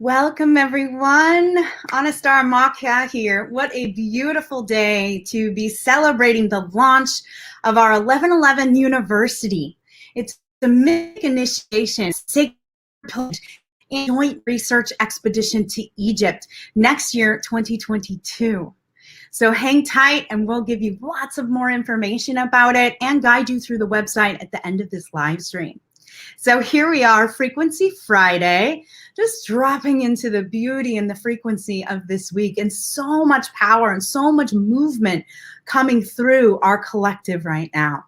Welcome, everyone. Anistara here. What a beautiful day to be celebrating the launch of our 1111 University. It's the Mythic Initiation, Sacred Pilgrimage, and Joint Research Expedition to Egypt next year, 2022. So hang tight and we'll give you lots of more information about it and guide you through the website at the end of this live stream. So here we are, Frequency Friday, just dropping into the beauty and the frequency of this week, and so much power and so much movement coming through our collective right now.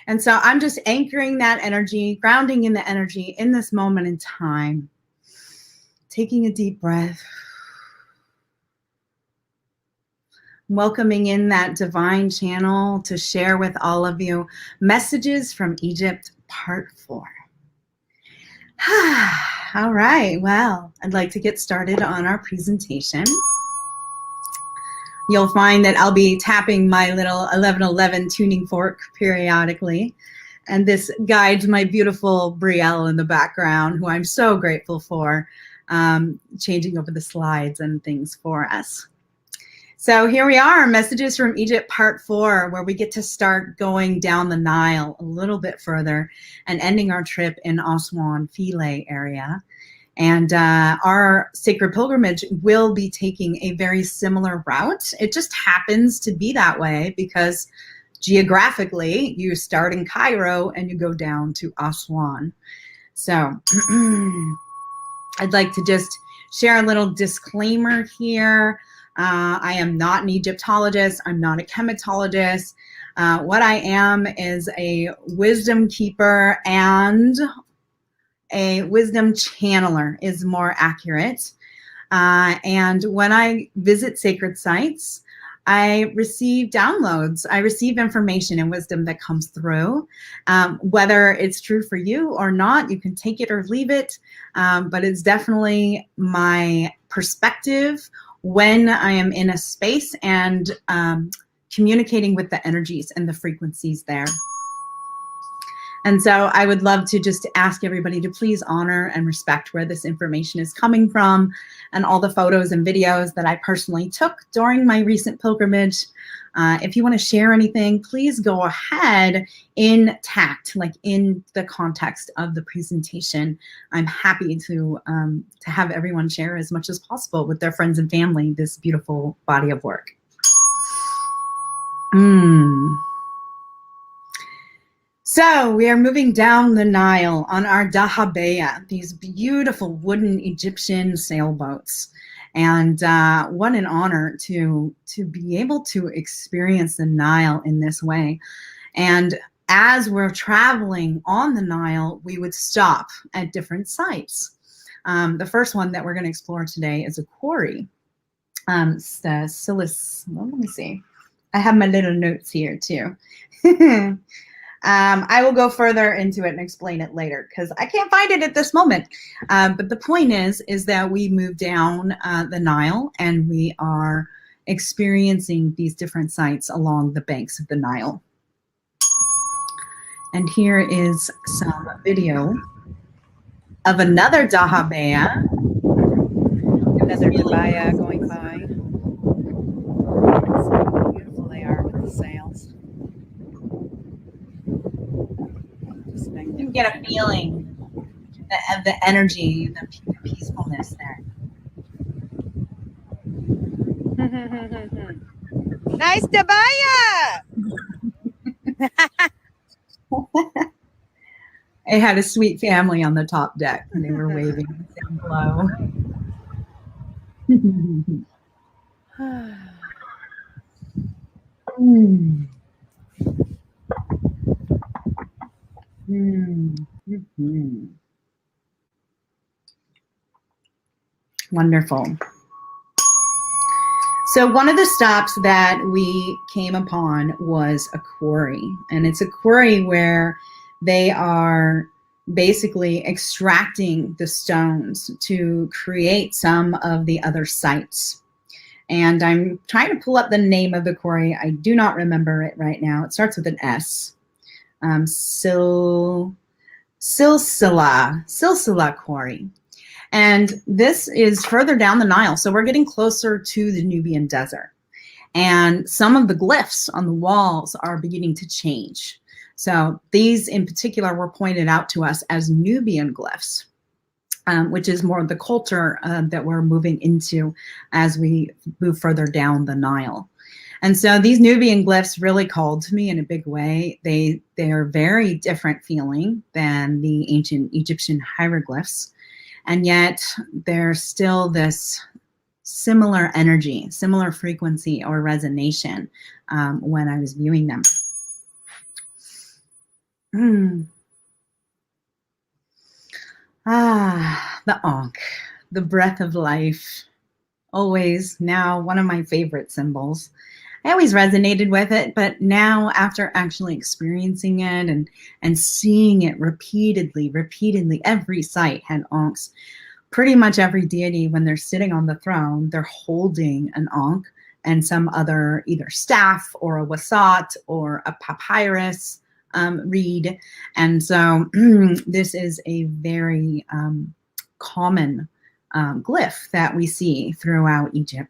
And so I'm just anchoring that energy, grounding in the energy in this moment in time, taking a deep breath, welcoming in that divine channel to share with all of you Messages from Egypt, Part 4. All right, well, I'd like to get started on our presentation. You'll find that I'll be tapping my little 1111 tuning fork periodically, and this guides my beautiful Brielle in the background, who I'm so grateful for, changing over the slides and things for us. So here we are, Messages from Egypt Part 4, where we get to start going down the Nile a little bit further and ending our trip in Aswan, Philae area. And our sacred pilgrimage will be taking a very similar route. It just happens to be that way because geographically you start in Cairo and you go down to Aswan. So I'd like to just share a little disclaimer here. I am not an Egyptologist. I'm not a chematologist. What I am is a wisdom keeper and a wisdom channeler is more accurate. And when I visit sacred sites, I receive downloads. I receive information and wisdom that comes through. Whether it's true for you or not, you can take it or leave it. But it's definitely my perspective when I am in a space and communicating with the energies and the frequencies there. And so I would love to just ask everybody to please honor and respect where this information is coming from and all the photos and videos that I personally took during my recent pilgrimage. If you want to share anything, please go ahead in tact, like in the context of the presentation. I'm happy to have everyone share as much as possible with their friends and family this beautiful body of work. So we are moving down the Nile on our dahabeya, these beautiful wooden Egyptian sailboats. And what an honor to be able to experience the Nile in this way. And as we're traveling on the Nile, we would stop at different sites. The first one that we're going to explore today is a quarry. Well, let me see. I have my little notes here too. I will go further into it and explain it later because I can't find it at this moment. But the point is that we move down the Nile and we are experiencing these different sites along the banks of the Nile. And here is some video of another dahabeya. Another dahabeya going by. See how beautiful they are with the sails. You can get a feeling of the energy, the peacefulness there. Nice dahabeya! I had a sweet family on the top deck and they were waving and hello. Wonderful. So one of the stops that we came upon was a quarry, and it's a quarry where they are basically extracting the stones to create some of the other sites. And I'm trying to pull up the name of the quarry. I do not remember it right now. It starts with an S. Silsila Quarry. And this is further down the Nile. So we're getting closer to the Nubian desert. And some of the glyphs on the walls are beginning to change. So these in particular were pointed out to us as Nubian glyphs, which is more the culture that we're moving into as we move further down the Nile. And so these Nubian glyphs really called to me in a big way. They are very different feeling than the ancient Egyptian hieroglyphs. And yet there's still this similar energy, similar frequency or resonation when I was viewing them. The Ankh, the breath of life. Always now one of my favorite symbols. I always resonated with it, but now after actually experiencing it and seeing it repeatedly, every site had Ankhs. Pretty much every deity, when they're sitting on the throne, they're holding an Ankh and some other either staff or a wasat or a papyrus reed. And so this is a very common glyph that we see throughout Egypt.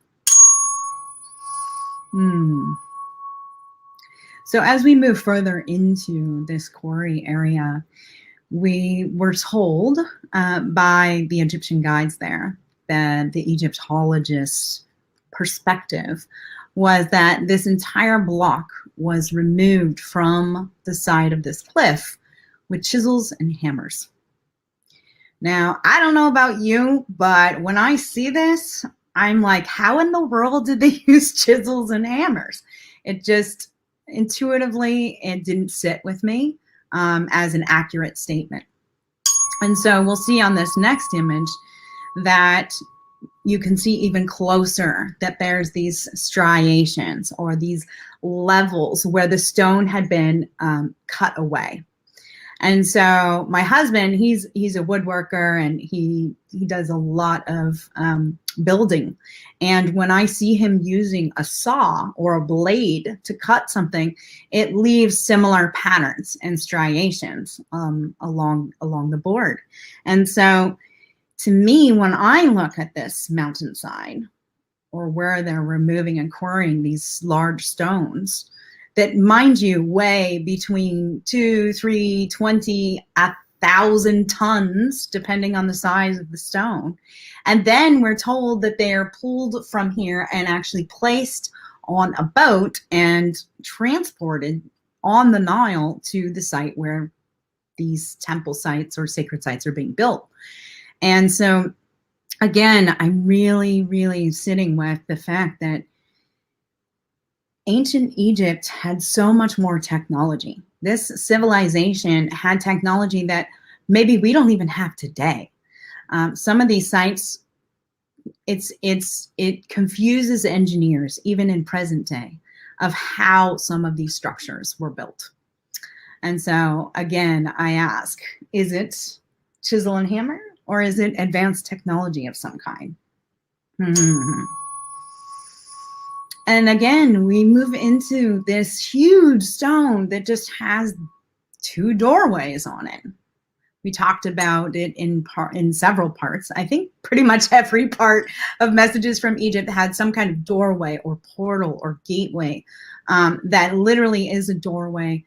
So as we move further into this quarry area, we were told by the Egyptian guides there that the Egyptologist's perspective was that this entire block was removed from the side of this cliff with chisels and hammers. Now, I don't know about you, but when I see this, I'm like, how in the world did they use chisels and hammers? It just intuitively, it didn't sit with me as an accurate statement. And so we'll see on this next image that you can see even closer that there's these striations or these levels where the stone had been cut away. And so my husband, he's a woodworker and he does a lot of building. And when I see him using a saw or a blade to cut something, it leaves similar patterns and striations along the board. And so to me, when I look at this mountainside or where they're removing and quarrying these large stones, that, mind you, weigh between 2, 3, 20, 1,000 tons, depending on the size of the stone. And then we're told that they're pulled from here and actually placed on a boat and transported on the Nile to the site where these temple sites or sacred sites are being built. And so, again, I'm really, really sitting with the fact that ancient Egypt had so much more technology. This civilization had technology that maybe we don't even have today. Some of these sites, it confuses engineers, even in present day, of how some of these structures were built. And so, again, I ask, is it chisel and hammer, or is it advanced technology of some kind? And again, we move into this huge stone that just has 2 doorways on it. We talked about it in several parts. I think pretty much every part of Messages from Egypt had some kind of doorway or portal or gateway that literally is a doorway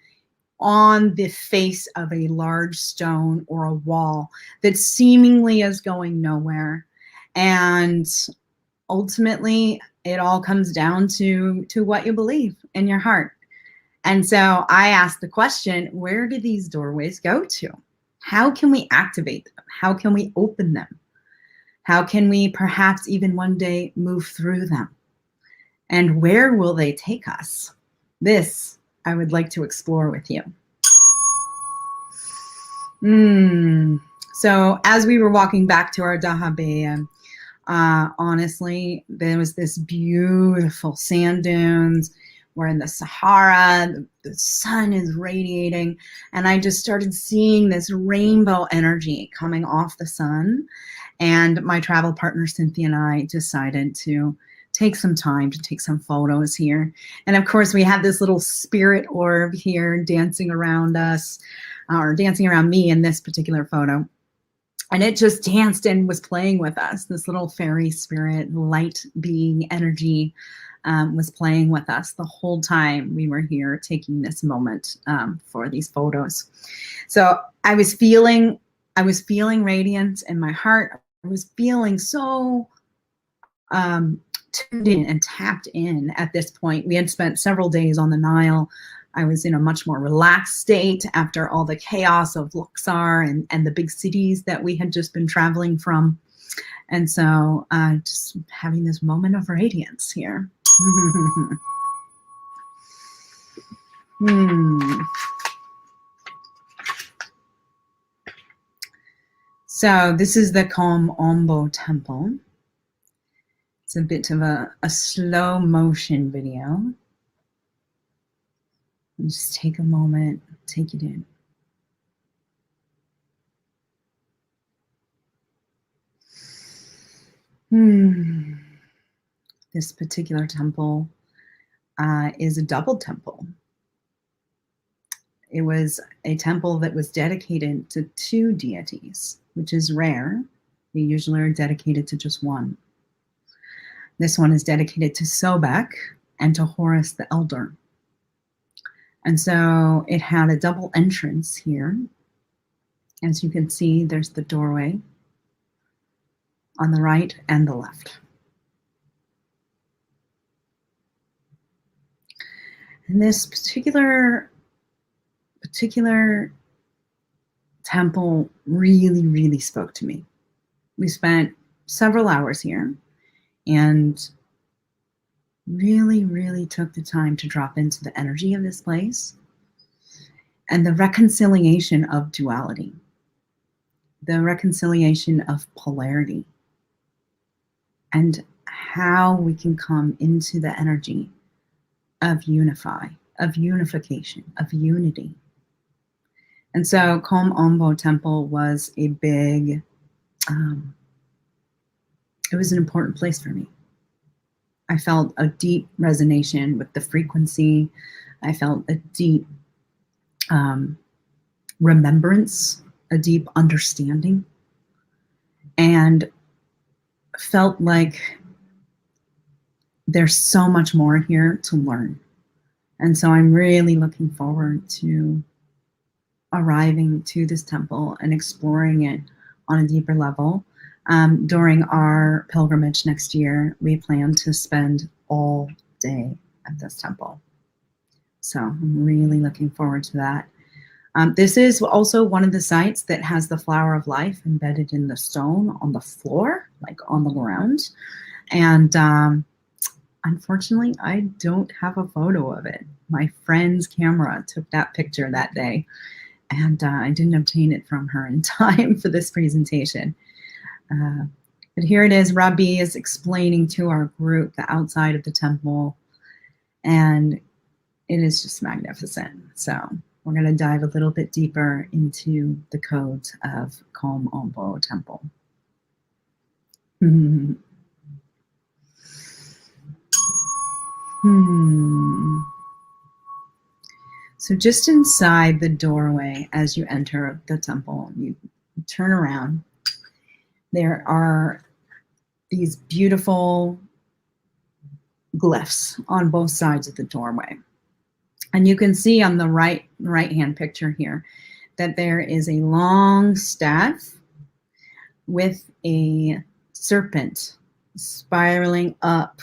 on the face of a large stone or a wall that seemingly is going nowhere. And ultimately, it all comes down to what you believe in your heart. And so I asked the question, where do these doorways go to? How can we activate them? How can we open them? How can we perhaps even one day move through them? And where will they take us? This I would like to explore with you. So as we were walking back to our dahabeya, honestly, there was this beautiful sand dunes. We're in the Sahara, the sun is radiating, and I just started seeing this rainbow energy coming off the sun. And my travel partner, Cynthia, and I decided to take some time to take some photos here. And of course, we had this little spirit orb here dancing around us, or dancing around me in this particular photo. And it just danced and was playing with us. This little fairy spirit, light being energy was playing with us the whole time we were here taking this moment for these photos. So I was feeling radiance in my heart. I was feeling so tuned in and tapped in at this point. We had spent several days on the Nile. I was in a much more relaxed state after all the chaos of Luxor and the big cities that we had just been traveling from. And so just having this moment of radiance here. So this is the OMBO temple. It's a bit of a slow motion video. Just take a moment, take it in. This particular temple is a double temple. It was a temple that was dedicated to 2 deities, which is rare. They usually are dedicated to just one. This one is dedicated to SOBEK and to Horus the Elder. And so it had a double entrance here. As you can see, there's the doorway on the right and the left. And this particular temple really spoke to me. We spent several hours here and really took the time to drop into the energy of this place and the reconciliation of duality, the reconciliation of polarity, and how we can come into the energy of unify, of unification, of unity. And so OMBO Temple was a big, it was an important place for me. I felt a deep resonation with the frequency. I felt a deep remembrance, a deep understanding, and felt like there's so much more here to learn. And so I'm really looking forward to arriving to this temple and exploring it on a deeper level. During our pilgrimage next year, we plan to spend all day at this temple. So I'm really looking forward to that. This is also one of the sites that has the flower of life embedded in the stone on the floor, like on the ground. And unfortunately, I don't have a photo of it. My friend's camera took that picture that day, and I didn't obtain it from her in time for this presentation. But here it is. Rabbi is explaining to our group the outside of the temple, and it is just magnificent. So we're going to dive a little bit deeper into the codes of OMBO Temple. So just inside the doorway, as you enter the temple, you turn around. There are these beautiful glyphs on both sides of the doorway. And you can see on the right-hand picture here that there is a long staff with a serpent spiraling up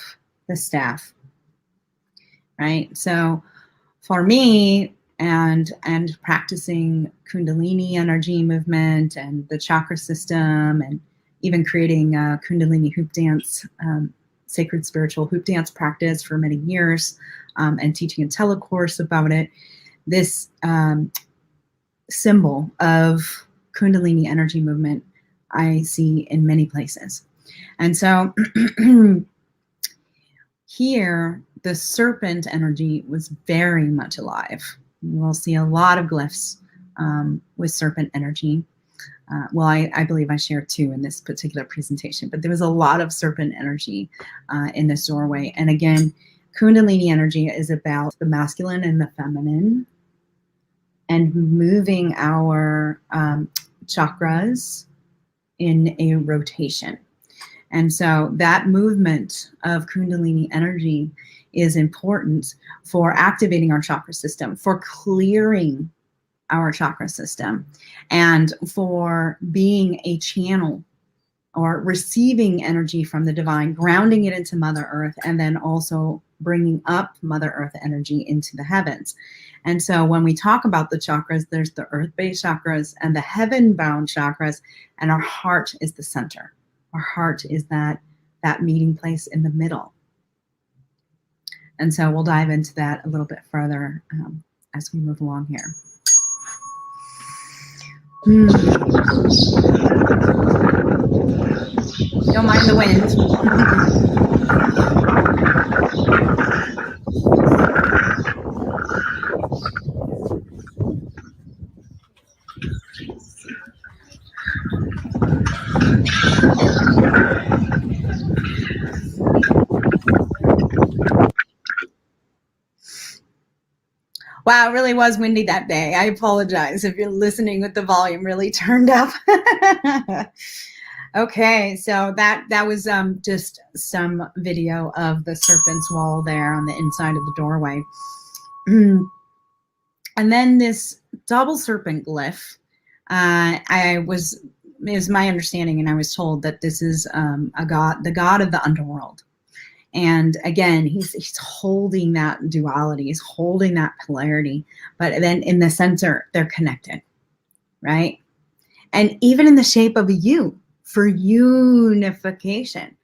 the staff, right? So for me, and practicing Kundalini energy movement and the chakra system, and even creating a Kundalini hoop dance, sacred spiritual hoop dance practice for many years, and teaching a telecourse about it, this symbol of Kundalini energy movement I see in many places. And so here, the serpent energy was very much alive. We'll see a lot of glyphs with serpent energy. Well, I believe I shared 2 in this particular presentation, but there was a lot of serpent energy in this doorway. And again, Kundalini energy is about the masculine and the feminine, and moving our chakras in a rotation. And so that movement of Kundalini energy is important for activating our chakra system, for clearing our chakra system, and for being a channel or receiving energy from the divine, grounding it into Mother Earth, and then also bringing up Mother Earth energy into the heavens. And so when we talk about the chakras, there's the earth-based chakras and the heaven-bound chakras, and our heart is the center. Our heart is that meeting place in the middle. And so we'll dive into that a little bit further as we move along here. Don't mind the wind. Wow, it really was windy that day. I apologize if you're listening with the volume really turned up. Okay, so that was just some video of the serpent's wall there on the inside of the doorway. And then this double serpent glyph, it was my understanding, and I was told that this is the god of the underworld. And again, he's holding that duality, he's holding that polarity, but then in the center, they're connected, right? And even in the shape of a U for unification,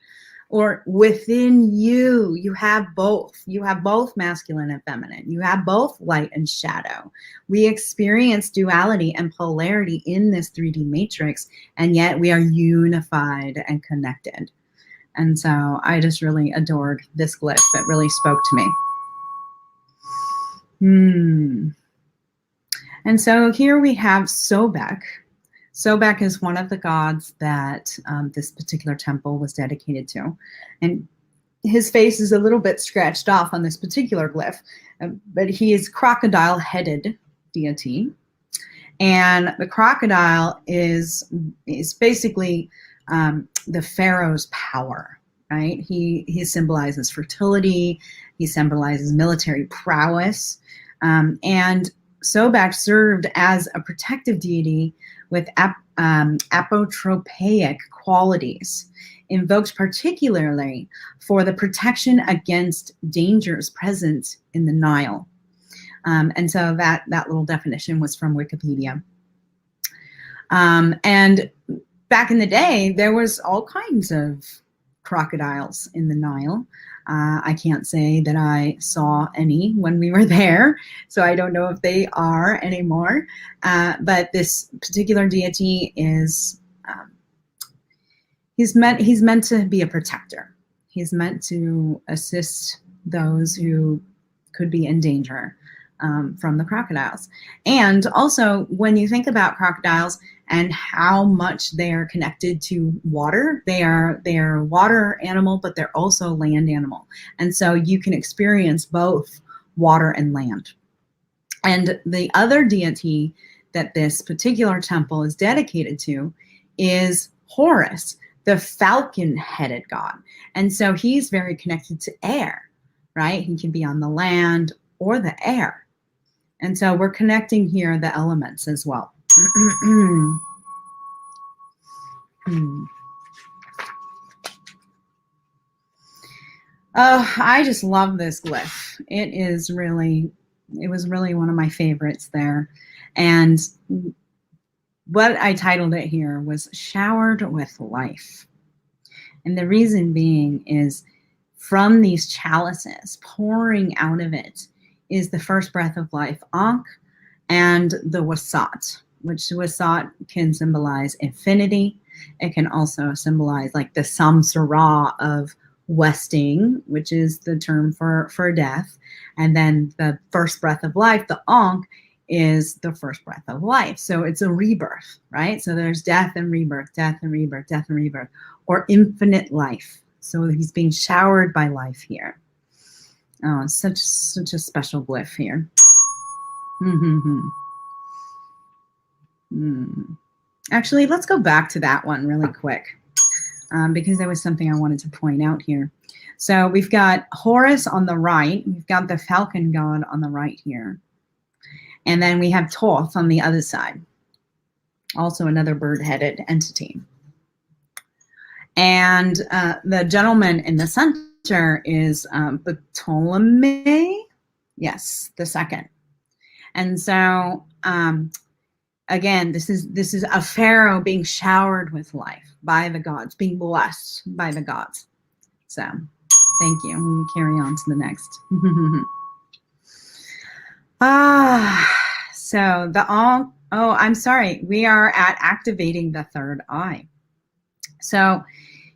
or within you, you have both. You have both masculine and feminine. You have both light and shadow. We experience duality and polarity in this 3D matrix, and yet we are unified and connected. And so I just really adored this glyph. It really spoke to me. And so here we have SOBEK. SOBEK is one of the gods that this particular temple was dedicated to. And his face is a little bit scratched off on this particular glyph, but he is crocodile-headed deity. And the crocodile is basically the pharaoh's power, right? He symbolizes fertility. He symbolizes military prowess. And SOBEK served as a protective deity with apotropaic qualities, invoked particularly for the protection against dangers present in the Nile. And so that little definition was from Wikipedia. And back in the day, there was all kinds of crocodiles in the Nile. I can't say that I saw any when we were there, so I don't know if they are anymore. But this particular deity is, he's meant to be a protector. He's meant to assist those who could be in danger from the crocodiles. And also, when you think about crocodiles and how much they are connected to water, they are a water animal, but they're also land animal. And so you can experience both water and land. And the other deity that this particular temple is dedicated to is Horus, the falcon-headed god. And so he's very connected to air, right? He can be on the land or the air. And so we're connecting here the elements as well. Oh, I just love this glyph. It was really one of my favorites there. And what I titled it here was Showered with Life. And the reason being is from these chalices, pouring out of it is the first breath of life, Ankh, and the Wasat, which Wasat can symbolize infinity. It can also symbolize like the Samsara of westing, which is the term for death. And then the first breath of life, the Ankh, is the first breath of life. So it's a rebirth, right? So there's death and rebirth, death and rebirth, death and rebirth, or infinite life. So he's being showered by life here. Oh, such a special glyph here. Actually, let's go back to that one really quick, because there was something I wanted to point out here. So we've got Horus on the right. We've got the falcon god on the right here. And then we have Thoth on the other side, also another bird-headed entity. And the gentleman in the center is Ptolemy, yes, the second. And so, again, this is a pharaoh being showered with life by the gods, being blessed by the gods. So, thank you. We'll carry on to the next. So I'm sorry. We are at activating the third eye. So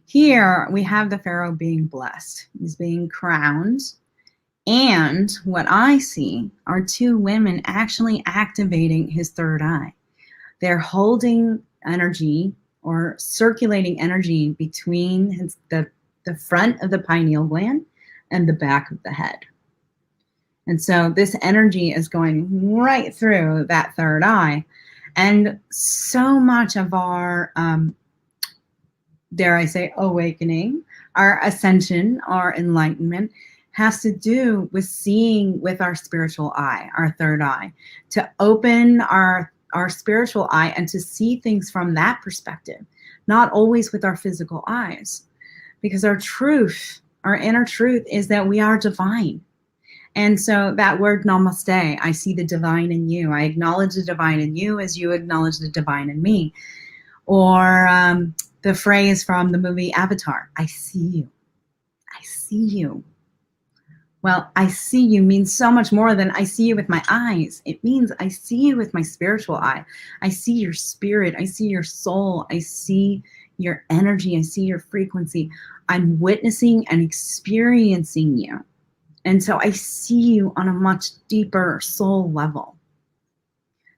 here we have the pharaoh being blessed. He's being crowned. And what I see are two women actually activating his third eye. They're holding energy or circulating energy between the front of the pineal gland and the back of the head. And so this energy is going right through that third eye. And so much of our, dare I say, awakening, our ascension, our enlightenment, has to do with seeing with our spiritual eye, our third eye, to open our spiritual eye and to see things from that perspective, not always with our physical eyes. Because our truth, our inner truth, is that we are divine. And so that word namaste, I see the divine in you. I acknowledge the divine in you as you acknowledge the divine in me. Or the phrase from the movie Avatar, I see you. I see you. Well, I see you means so much more than I see you with my eyes. It means I see you with my spiritual eye. I see your spirit. I see your soul. I see your energy. I see your frequency. I'm witnessing and experiencing you. And so I see you on a much deeper soul level.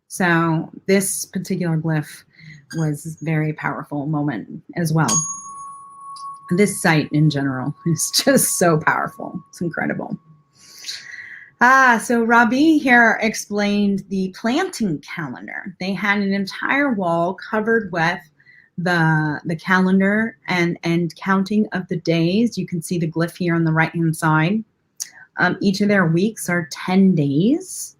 So this particular glyph was a very powerful moment as well. This site in general is just so powerful. It's incredible. So Rabi here explained the planting calendar. They had an entire wall covered with the calendar and counting of the days. You can see the glyph here on the right-hand side. Each of their weeks are 10 days.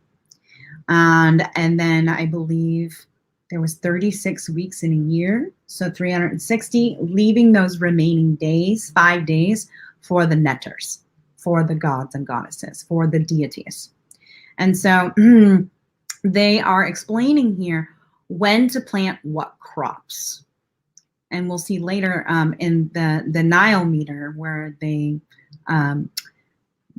And then I believe there was 36 weeks in a year, so 360, leaving those remaining days, 5 days, for the netters, for the gods and goddesses, for the deities. And so they are explaining here when to plant what crops. And we'll see later in the Nile meter where they,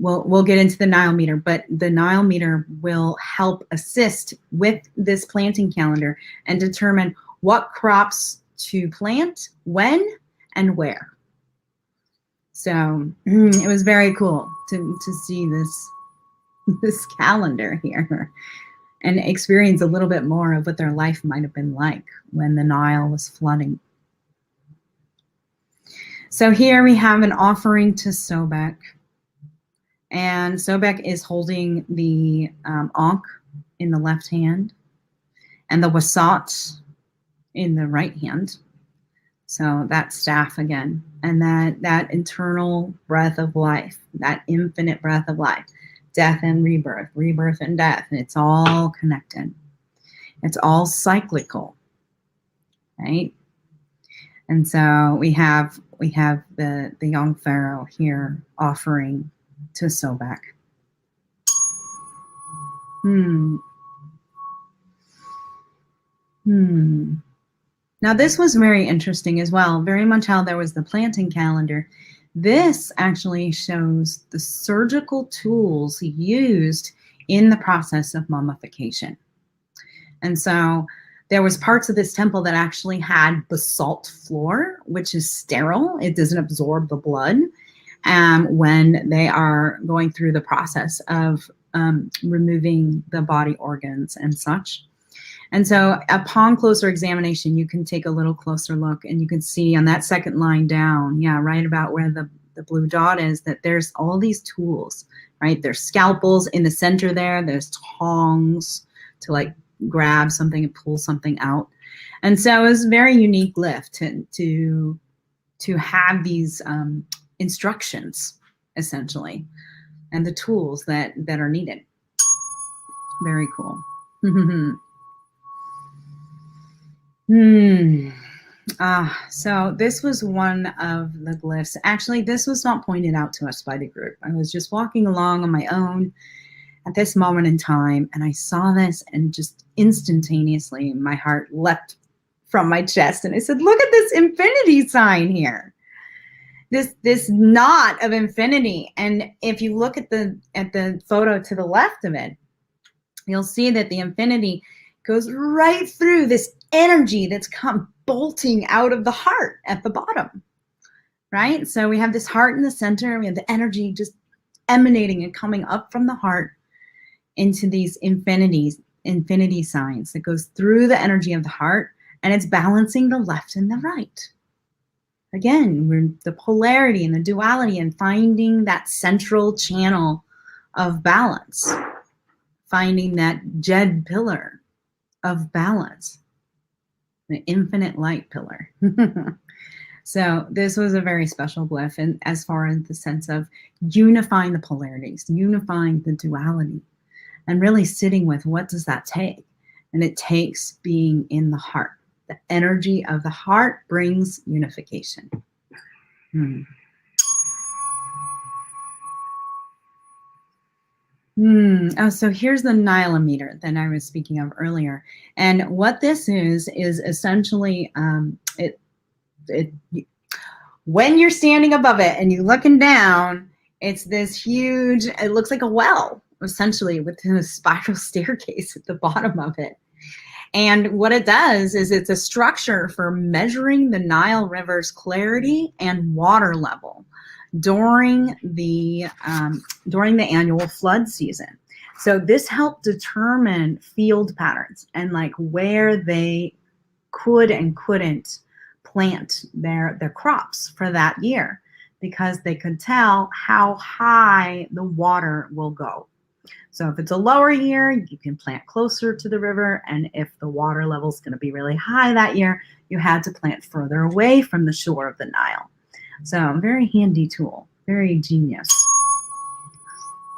we'll get into the Nile meter, but the Nile meter will help assist with this planting calendar and determine what crops to plant, when, and where. So it was very cool to see this calendar here and experience a little bit more of what their life might have been like when the Nile was flooding. So here we have an offering to SOBEK. And SOBEK is holding the Ankh in the left hand and the Wasat in the right hand. So that staff again, and that internal breath of life, that infinite breath of life, death and rebirth, rebirth and death, and it's all connected. It's all cyclical, right? And so we have the young pharaoh here offering to SOBEK. Now this was very interesting as well, very much how there was the planting calendar. This actually shows the surgical tools used in the process of mummification. And so there was parts of this temple that actually had basalt floor, which is sterile. It doesn't absorb the blood when they are going through the process of removing the body organs and such. And so upon closer examination, you can take a little closer look and you can see on that second line down, yeah, right about where the blue dot is, that there's all these tools, right? There's scalpels in the center there. There's tongs to like grab something and pull something out. And so it was a very unique lift to have these instructions, essentially, and the tools that are needed. Very cool. So this was one of the glyphs. Actually, this was not pointed out to us by the group. I was just walking along on my own at this moment in time, and I saw this, and just instantaneously my heart leapt from my chest, and I said, look at this infinity sign here. This knot of infinity. And if you look at the photo to the left of it, you'll see that the infinity goes right through this energy that's come bolting out of the heart at the bottom, right? So we have this heart in the center. We have the energy just emanating and coming up from the heart into these infinity signs that goes through the energy of the heart, and it's balancing the left and the right. Again, we're the polarity and the duality, and finding that central channel of balance, finding that Jed pillar of balance, the infinite light pillar. So this was a very special glyph, and as far as the sense of unifying the polarities, unifying the duality, and really sitting with what does that take? And it takes being in the heart. The energy of the heart brings unification. Oh, so here's the nilometer that I was speaking of earlier. And what this is essentially, when you're standing above it and you're looking down, it's this huge, it looks like a well, essentially, with a spiral staircase at the bottom of it. And what it does is it's a structure for measuring the Nile River's clarity and water level during the annual flood season. So this helped determine field patterns and like where they could and couldn't plant their crops for that year, because they could tell how high the water will go. So if it's a lower year, you can plant closer to the river. And if the water level is going to be really high that year, you had to plant further away from the shore of the Nile. So very handy tool, very genius,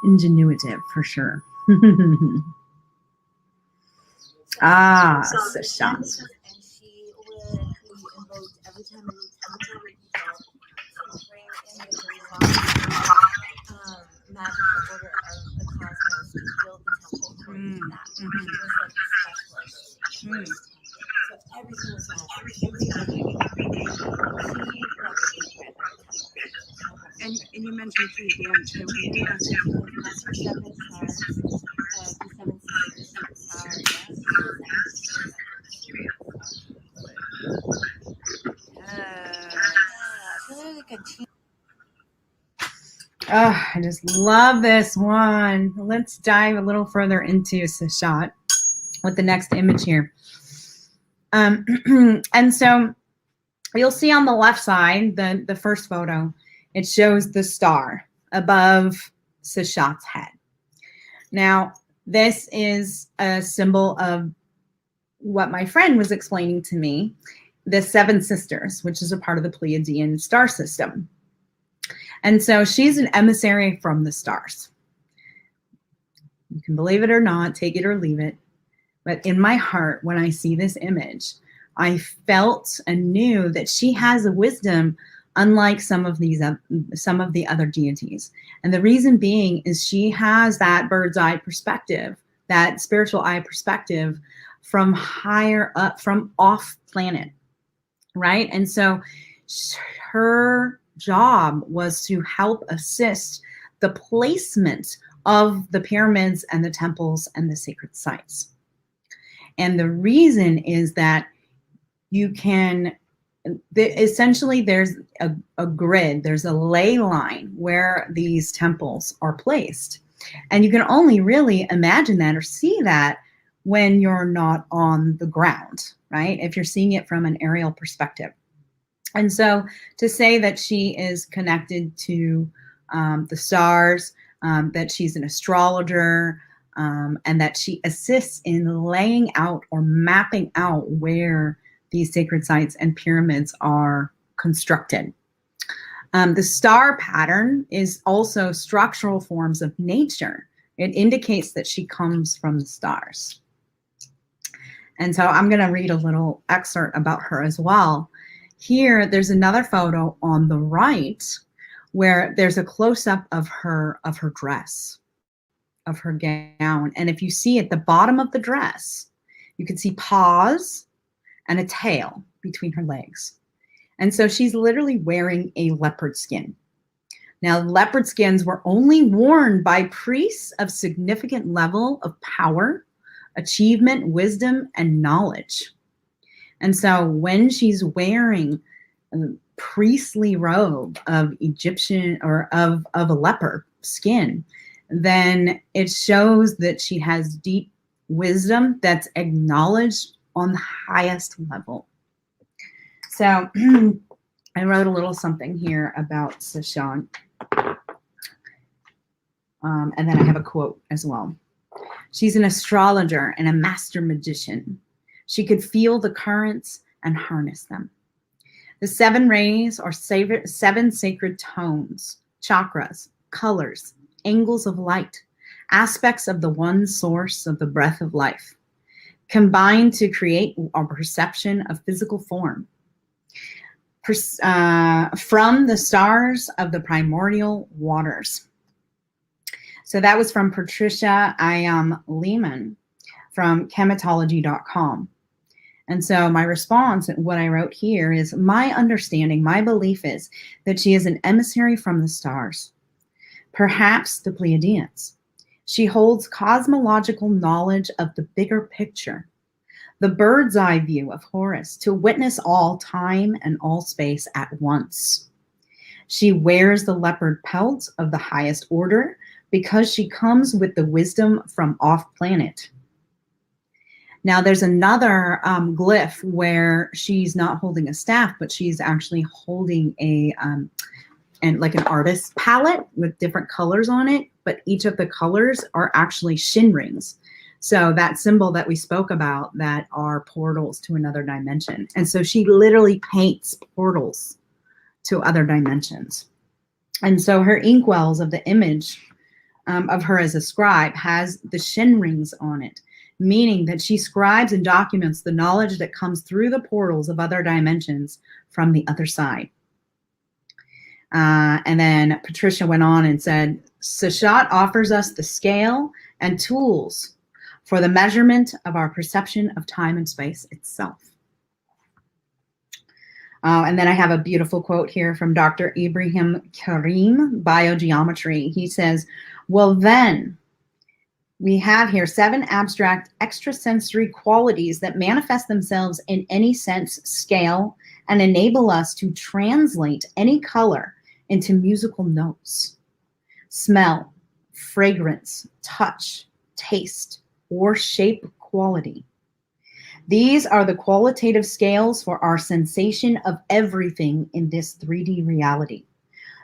ingenuitive for sure. SESHAT. Magical order of the cosmos to build the temple according to that. She was like a specialist. So everything was magic. And you mentioned too, Dan, so when you asked That's her 7 stars, the 7 sisters. Oh, I just love this one. Let's dive a little further into SESHAT with the next image here. And so you'll see on the left side, the first photo, it shows the star above SESHAT's head. Now, this is a symbol of what my friend was explaining to me, the 7 sisters, which is a part of the Pleiadian star system. And so she's an emissary from the stars. You can believe it or not, take it or leave it. But in my heart, when I see this image, I felt and knew that she has a wisdom unlike some of the other deities. And the reason being is she has that bird's eye perspective, that spiritual eye perspective from higher up, from off planet, right? And so her job was to help assist the placement of the pyramids and the temples and the sacred sites. And the reason is that you can, essentially there's a grid, there's a ley line where these temples are placed. And you can only really imagine that or see that when you're not on the ground, right? If you're seeing it from an aerial perspective. And so to say that she is connected to the stars, that she's an astrologer, and that she assists in laying out or mapping out where these sacred sites and pyramids are constructed. The star pattern is also structural forms of nature. It indicates that she comes from the stars. And so I'm going to read a little excerpt about her as well. Here, there's another photo on the right where there's a close-up of her dress, of her gown. And if you see at the bottom of the dress, you can see paws and a tail between her legs. And so she's literally wearing a leopard skin. Now, leopard skins were only worn by priests of significant level of power, achievement, wisdom, and knowledge. And so when she's wearing a priestly robe of Egyptian or of a leopard skin, then it shows that she has deep wisdom that's acknowledged on the highest level. So I wrote a little something here about SESHAT. And then I have a quote as well. She's an astrologer and a master magician. She could feel the currents and harness them. The 7 rays are 7 sacred tones, chakras, colors, angles of light, aspects of the one source of the breath of life, combined to create a perception of physical form. From the stars of the primordial waters. So that was from Patricia Lehman from chematology.com. And so my response, what I wrote here is, my understanding, my belief is that she is an emissary from the stars, perhaps the Pleiadians. She holds cosmological knowledge of the bigger picture, the bird's eye view of Horus, to witness all time and all space at once. She wears the leopard pelt of the highest order because she comes with the wisdom from off planet. Now there's another glyph where she's not holding a staff, but she's actually holding like an artist's palette with different colors on it, but each of the colors are actually shin rings. So that symbol that we spoke about that are portals to another dimension. And so she literally paints portals to other dimensions. And so her inkwells of the image of her as a scribe has the shin rings on it, meaning that she scribes and documents the knowledge that comes through the portals of other dimensions from the other side. And then Patricia went on and said, SESHAT offers us the scale and tools for the measurement of our perception of time and space itself. And then I have a beautiful quote here from Dr. Ibrahim Karim, Biogeometry. He says, well, then we have here 7 abstract extrasensory qualities that manifest themselves in any sense scale and enable us to translate any color into musical notes. Smell, fragrance, touch, taste, or shape quality. These are the qualitative scales for our sensation of everything in this 3D reality.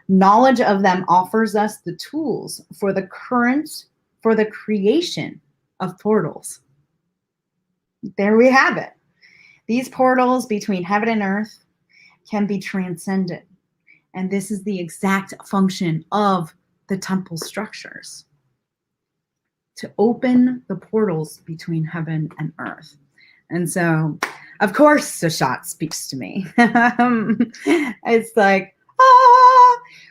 Knowledge of them offers us the tools for the creation of portals. There we have it. These portals between heaven and earth can be transcended. And this is the exact function of the temple structures, to open the portals between heaven and earth. And so, of course, SESHAT speaks to me. It's like,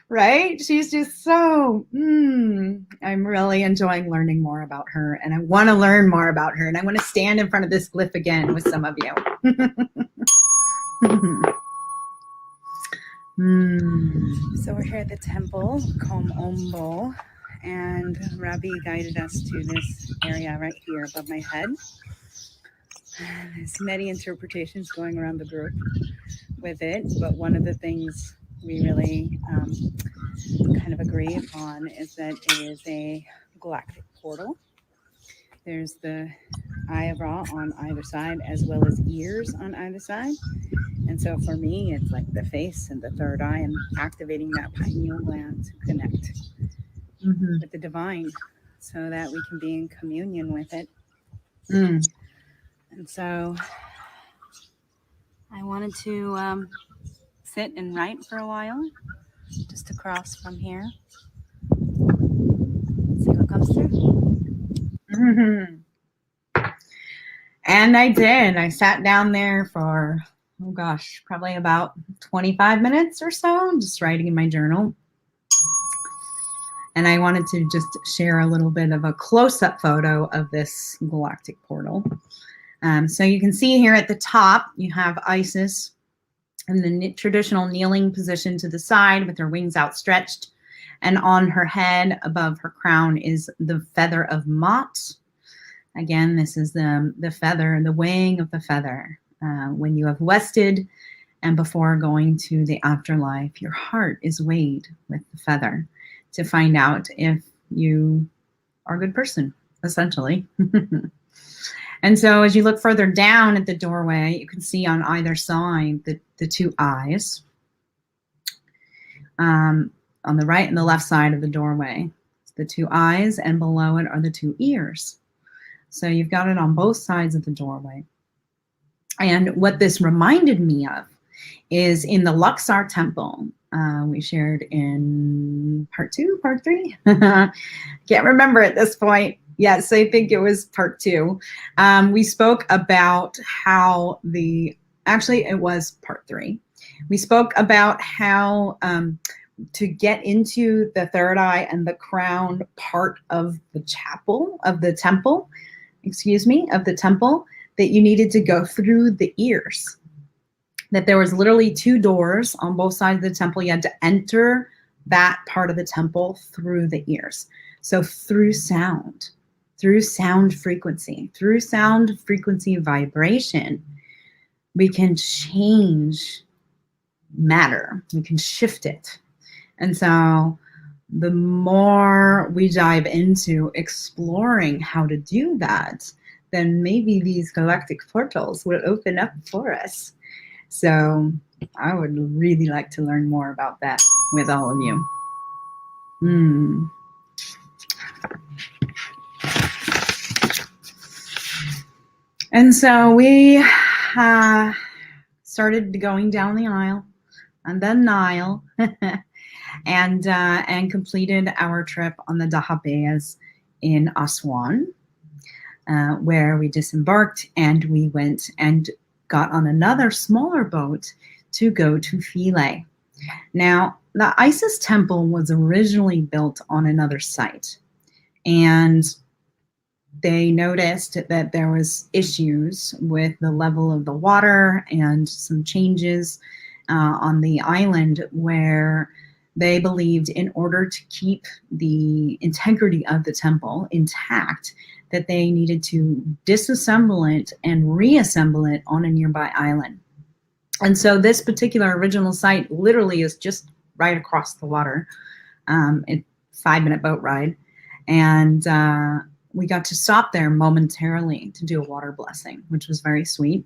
right? She's just so, I'm really enjoying learning more about her, and I want to learn more about her, and I want to stand in front of this glyph again with some of you. So we're here at the temple called OMBO, and Rabbi guided us to this area right here above my head. There's many interpretations going around the group with it, but one of the things we really kind of agree upon is that it is a galactic portal. There's the Eye of Ra on either side, as well as ears on either side. And so for me, it's like the face and the third eye, and activating that pineal gland to connect with the divine so that we can be in communion with it. And so I wanted to sit and write for a while, just across from here. See what comes through. Mm-hmm. And I did. I sat down there for, oh gosh, probably about 25 minutes or so, just writing in my journal. And I wanted to just share a little bit of a close-up photo of this galactic portal. So you can see here at the top, you have Isis in the traditional kneeling position to the side with her wings outstretched. And on her head, above her crown, is the feather of Mot. Again, this is the feather, the weighing of the feather. When you have wested and before going to the afterlife, your heart is weighed with the feather to find out if you are a good person, essentially. And so as you look further down at the doorway, you can see on either side the two eyes. On the right and the left side of the doorway, the two eyes, and below it are the two ears. So you've got it on both sides of the doorway. And what this reminded me of is in the Luxor temple, we shared in part 2, part 3. Can't remember at this point. Yes, I think it was part 2. We spoke about how actually it was part 3. We spoke about how to get into the third eye and the crown part of the temple, that you needed to go through the ears. That there was literally 2 doors on both sides of the temple. You had to enter that part of the temple through the ears. So through sound frequency vibration, we can change matter. We can shift it. And so the more we dive into exploring how to do that, then maybe these galactic portals will open up for us. So I would really like to learn more about that with all of you. And so we started going down the aisle and the Nile and completed our trip on the Dahabeyas in Aswan, where we disembarked and we went and got on another smaller boat to go to Philae. Now, the Isis temple was originally built on another site, and they noticed that there was issues with the level of the water and some changes on the island where they believed in order to keep the integrity of the temple intact, that they needed to disassemble it and reassemble it on a nearby island. And so this particular original site literally is just right across the water, a 5-minute boat ride. And we got to stop there momentarily to do a water blessing, which was very sweet,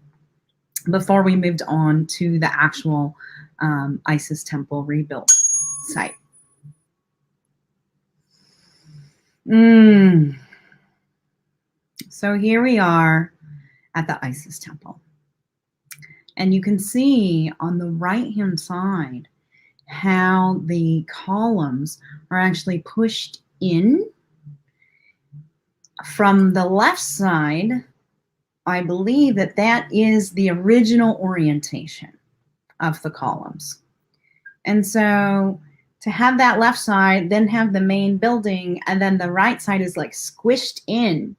before we moved on to the actual Isis temple rebuilt site. So here we are at the Isis temple. And you can see on the right-hand side how the columns are actually pushed in. From the left side, I believe that is the original orientation of the columns. And so to have that left side, then have the main building, and then the right side is like squished in,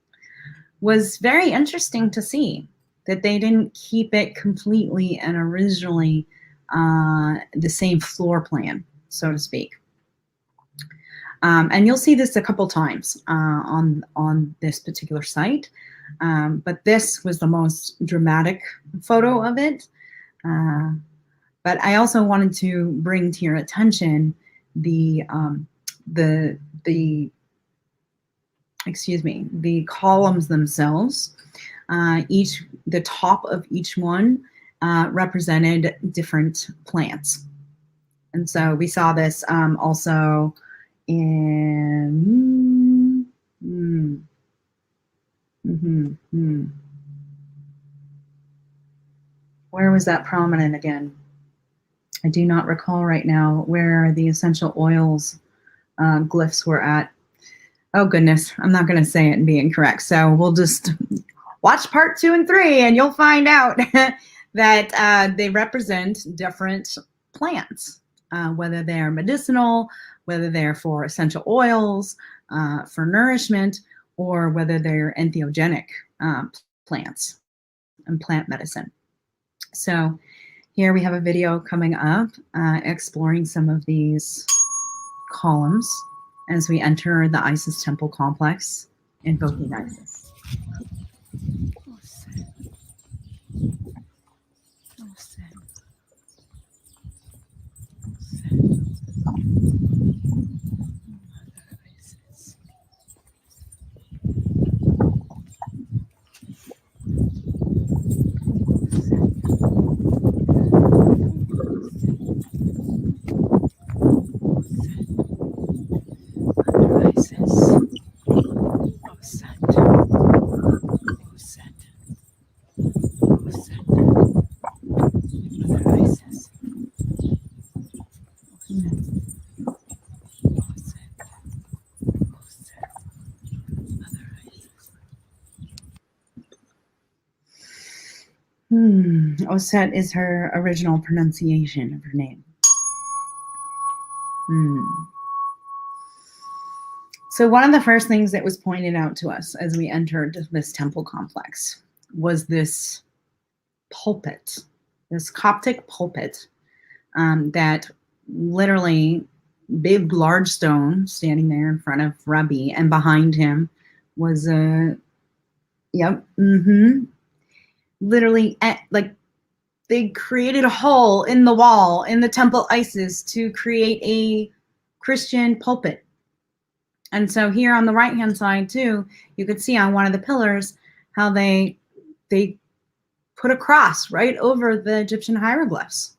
was very interesting to see that they didn't keep it completely and originally the same floor plan, so to speak. And you'll see this a couple times on this particular site. But this was the most dramatic photo of it. But I also wanted to bring to your attention the columns themselves. The top of each one represented different plants. And so we saw this also in Where was that prominent again? I do not recall right now where the essential oils glyphs were at. Oh goodness, I'm not going to say it and be incorrect. So we'll just watch part 2 and 3 and you'll find out that they represent different plants, whether they are medicinal, whether they're for essential oils, for nourishment, or whether they're entheogenic plants and plant medicine. So here we have a video coming up exploring some of these columns as we enter the Isis temple complex, invoking Isis. Oset is her original pronunciation of her name. So one of the first things that was pointed out to us as we entered this temple complex was this pulpit, this Coptic pulpit that literally big, large stone standing there in front of Rabbi, and behind him was a, literally like they created a hole in the wall in the temple Isis to create a Christian pulpit. And so here on the right hand side too, you could see on one of the pillars how they put a cross right over the Egyptian hieroglyphs.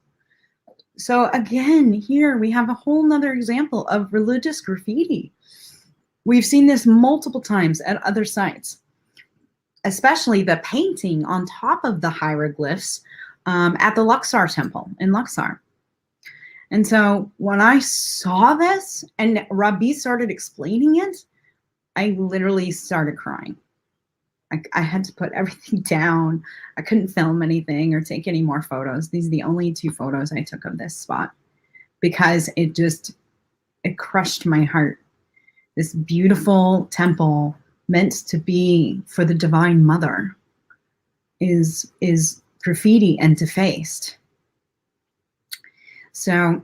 So again, here we have a whole nother example of religious graffiti. We've seen this multiple times at other sites, especially the painting on top of the hieroglyphs at the Luxor temple in Luxor. And so when I saw this and Rabbi started explaining it, I literally started crying. I had to put everything down. I couldn't film anything or take any more photos. These are the only 2 photos I took of this spot because it crushed my heart. This beautiful temple meant to be for the Divine Mother is graffiti and defaced. So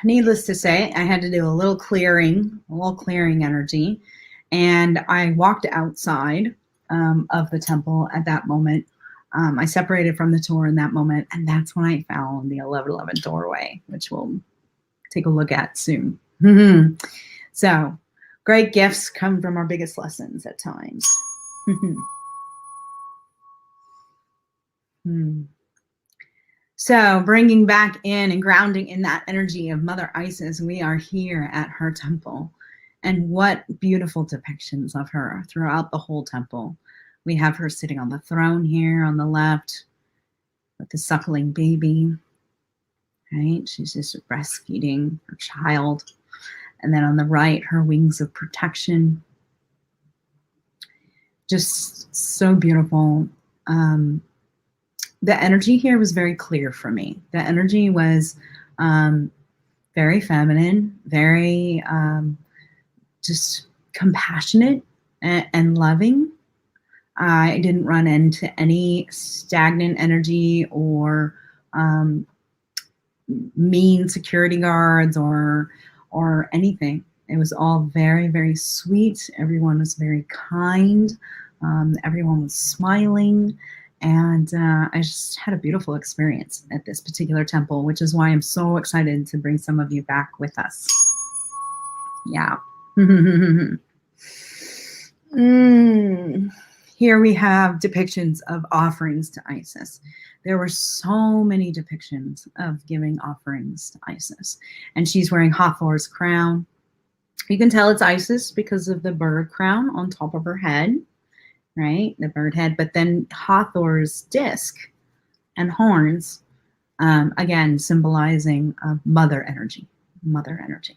needless to say, I had to do a little clearing energy, and I walked outside of the temple at that moment. I separated from the tour in that moment, and that's when I found the 1111 doorway, which we'll take a look at soon. So great gifts come from our biggest lessons at times. So bringing back in and grounding in that energy of Mother Isis, we are here at her temple. And what beautiful depictions of her throughout the whole temple. We have her sitting on the throne here on the left with the suckling baby, right? She's just breastfeeding her child. And then on the right, her wings of protection. Just so beautiful. The energy here was very clear for me. The energy was very feminine, very just compassionate and loving. I didn't run into any stagnant energy or mean security guards or anything. It was all very, very sweet. Everyone was very kind. Everyone was smiling. And I just had a beautiful experience at this particular temple, which is why I'm so excited to bring some of you back with us. Yeah. Here we have depictions of offerings to Isis. There were so many depictions of giving offerings to Isis. And she's wearing Hathor's crown. You can tell it's Isis because of the bird crown on top of her head. right? The bird head, but then Hathor's disc and horns, again, symbolizing mother energy, mother energy.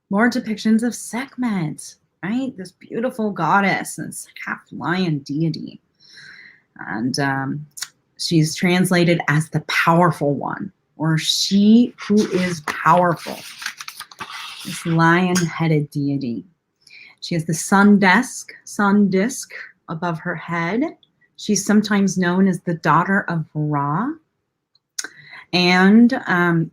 More depictions of Sekhmet, right? This beautiful goddess, this half-lion deity. And she's translated as the powerful one, or she who is powerful. This lion-headed deity. She has the sun disk above her head. She's sometimes known as the daughter of Ra. And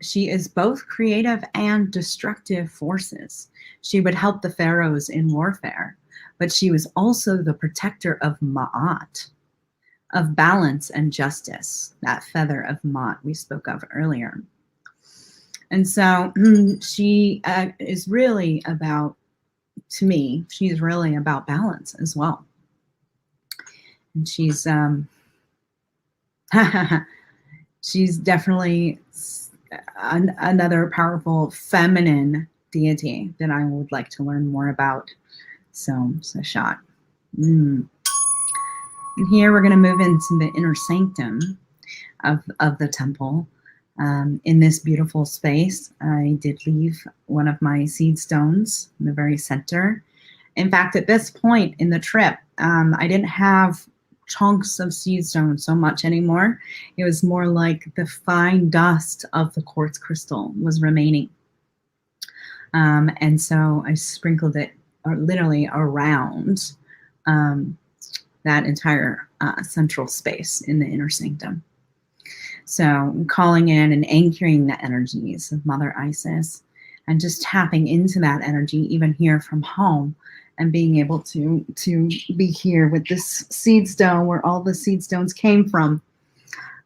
she is both creative and destructive forces. She would help the pharaohs in warfare, but she was also the protector of Ma'at, of balance and justice, that feather of Ma'at we spoke of earlier. And so she is really about, to me, she's really about balance as well. And she's she's definitely another powerful feminine deity that I would like to learn more about. So, SESHAT. And here we're going to move into the inner sanctum of the temple. In this beautiful space, I did leave one of my seed stones in the very center. In fact, at this point in the trip, I didn't have chunks of seed stone so much anymore. It was more like the fine dust of the quartz crystal was remaining. And so I sprinkled it literally around that entire central space in the inner sanctum. So calling in and anchoring the energies of Mother Isis and just tapping into that energy even here from home, and being able to be here with this seed stone where all the seed stones came from.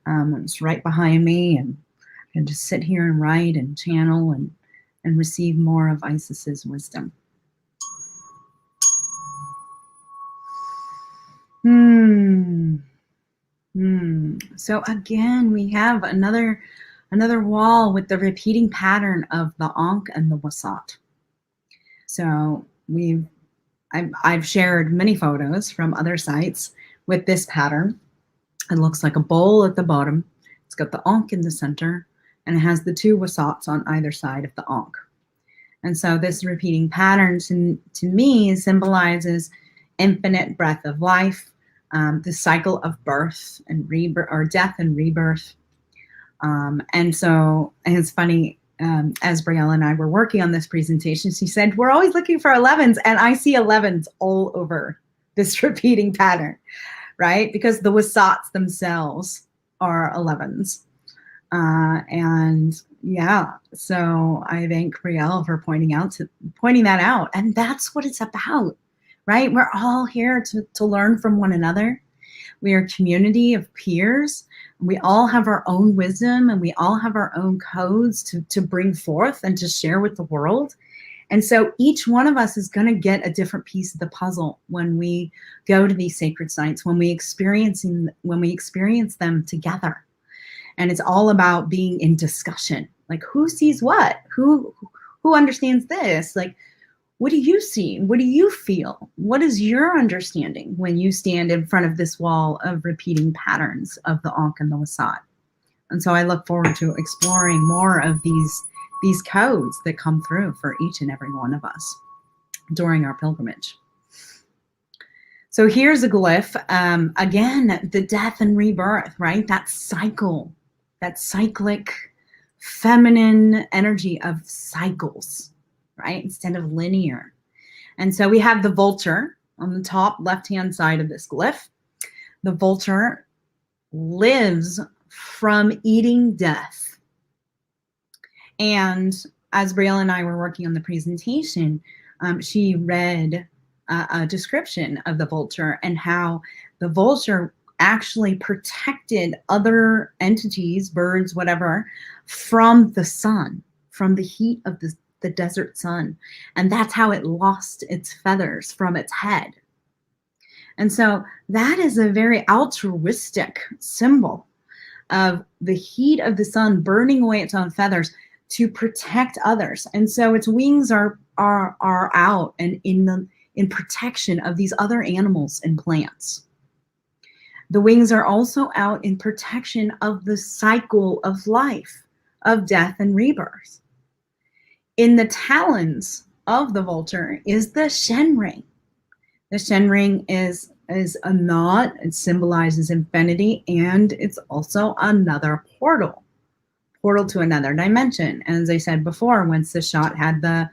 It's right behind me, and I can just sit here and write and channel and receive more of Isis's wisdom. So again, we have another wall with the repeating pattern of the Ankh and the Wasat. So I've shared many photos from other sites with this pattern. It looks like a bowl at the bottom. It's got the Ankh in the center, and it has the two Wasats on either side of the Ankh. And so this repeating pattern to me symbolizes infinite breath of life, the cycle of birth and rebirth, or death and rebirth. And so it's funny, as Brielle and I were working on this presentation, she said, we're always looking for 11s, and I see 11s all over this repeating pattern, right? Because the Wasats themselves are 11s. And yeah, so I thank Brielle for pointing that out. And that's what it's about, right? We're all here to learn from one another. We are a community of peers. We all have our own wisdom, and we all have our own codes to bring forth and to share with the world. And so each one of us is going to get a different piece of the puzzle when we go to these sacred sites, when we experience them together. And it's all about being in discussion. Like, who sees what? Who understands this? Like, what do you see? What do you feel? What is your understanding when you stand in front of this wall of repeating patterns of the Ankh and the Wasat? And so I look forward to exploring more of these codes that come through for each and every one of us during our pilgrimage. So here's a glyph. Again, the death and rebirth, right? That cycle, that cyclic feminine energy of cycles, right? Instead of linear. And so we have the vulture on the top left-hand side of this glyph. The vulture lives from eating death. And as Brielle and I were working on the presentation, she read a description of the vulture and how the vulture actually protected other entities, birds, whatever, from the sun, from the heat of the desert sun. And that's how it lost its feathers from its head. And so that is a very altruistic symbol of the heat of the sun burning away its own feathers to protect others. And so its wings are out and in protection of these other animals and plants. The wings are also out in protection of the cycle of life, of death and rebirth. In the talons of the vulture is the Shen ring. The Shen ring is a knot. It symbolizes infinity, and it's also another portal to another dimension. And as I said before, when SESHAT had the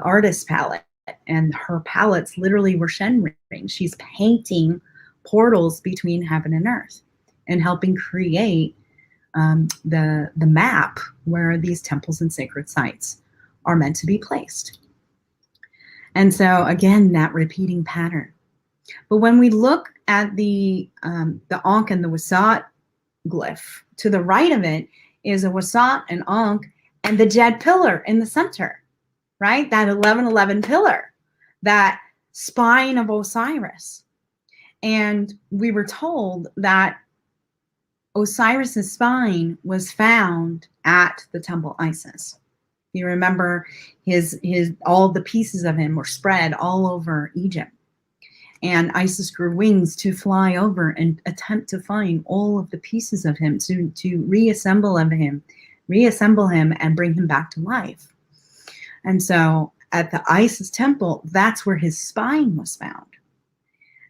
artist palette, and her palettes literally were Shen rings. She's painting portals between heaven and earth and helping create the map where these temples and sacred sites are meant to be placed. And so again, that repeating pattern. But when we look at the Ankh and the Wasat glyph, to the right of it is a Wasat, an Ankh, and the Jed pillar in the center, right? That 1111 pillar, that spine of Osiris. And we were told that Osiris's spine was found at the Temple Isis. You remember all the pieces of him were spread all over Egypt. And Isis grew wings to fly over and attempt to find all of the pieces of him, to reassemble him and bring him back to life. And so at the Isis temple, that's where his spine was found.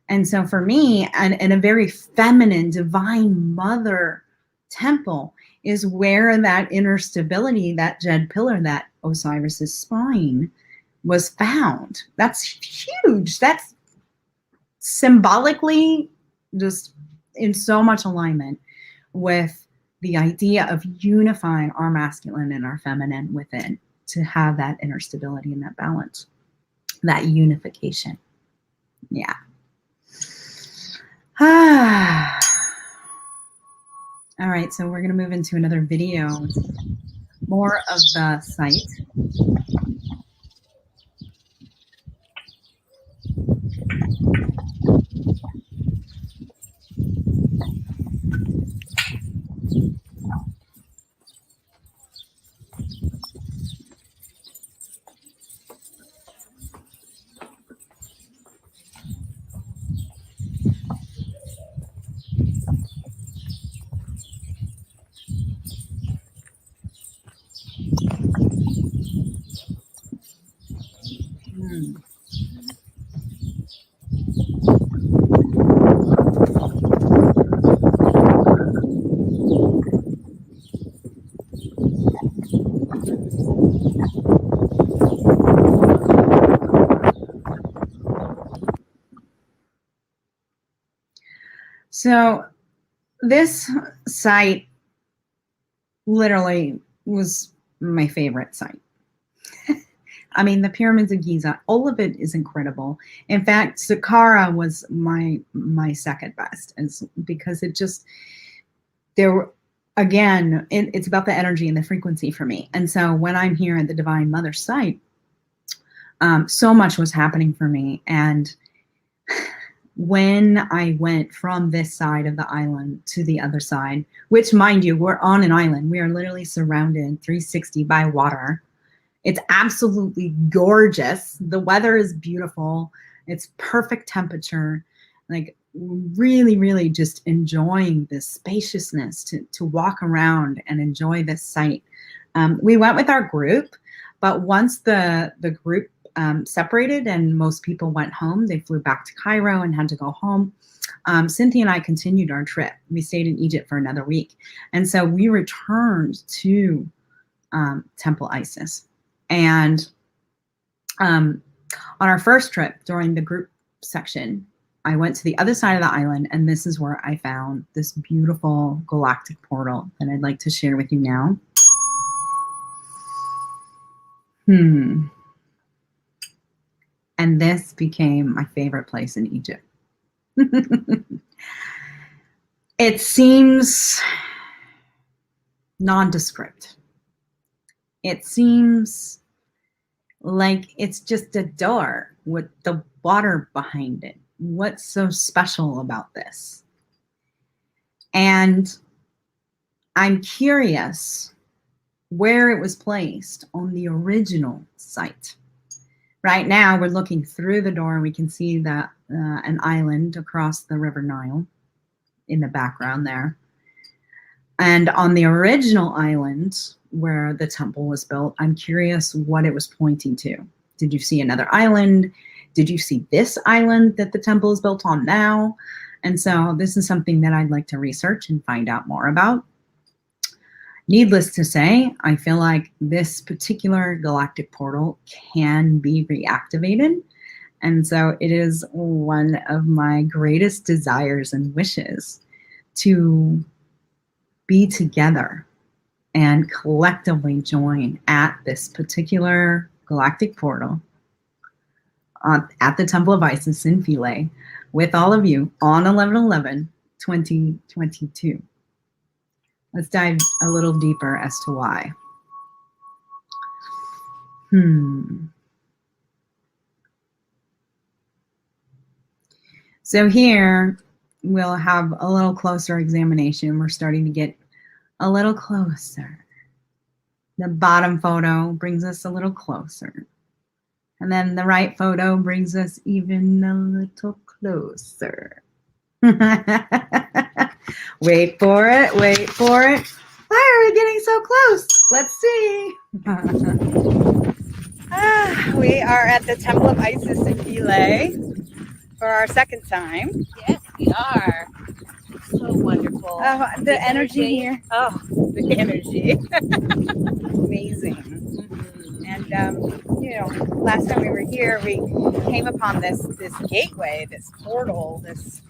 And so for me, and a very feminine, divine mother temple is where that inner stability, that Jed pillar, that Osiris's spine was found. That's huge. That's symbolically just in so much alignment with the idea of unifying our masculine and our feminine within, to have that inner stability and that balance, that unification. Yeah. All right, so we're going to move into another video, more of the site. So this site literally was my favorite site. I mean, the pyramids of Giza, all of it is incredible. In fact, Saqqara was my second best, because it just, it's about the energy and the frequency for me. And so when I'm here at the Divine Mother site, so much was happening for me. And when I went from this side of the island to the other side, which, mind you, we're on an island. We are literally surrounded 360 by water. It's absolutely gorgeous. The weather is beautiful. It's perfect temperature. Like, really, really just enjoying this spaciousness to walk around and enjoy this site. We went with our group, but once the group separated and most people went home, they flew back to Cairo and had to go home. Cynthia and I continued our trip. We stayed in Egypt for another week. And so we returned to Temple Isis. And on our first trip during the group section, I went to the other side of the island, and this is where I found this beautiful galactic portal that I'd like to share with you now. And this became my favorite place in Egypt. It seems nondescript. It seems like it's just a door with the water behind it. What's so special about this? And I'm curious where it was placed on the original site. Right now, we're looking through the door. We can see that an island across the River Nile in the background there. And on the original island where the temple was built, I'm curious what it was pointing to. Did you see another island? Did you see this island that the temple is built on now? And so this is something that I'd like to research and find out more about. Needless to say, I feel like this particular galactic portal can be reactivated. And so it is one of my greatest desires and wishes to be together and collectively join at this particular galactic portal at the Temple of Isis in Philae with all of you on 11/11/2022. Let's dive a little deeper as to why. So here we'll have a little closer examination. We're starting to get a little closer. The bottom photo brings us a little closer. And then the right photo brings us even a little closer. Wait for it, wait for it. Why are we getting so close? Let's see. We are at the Temple of Isis in Philae for our second time. Yes, we are. So wonderful. The energy here. Oh, the energy. Amazing. And you know, last time we were here, we came upon this gateway, this portal, this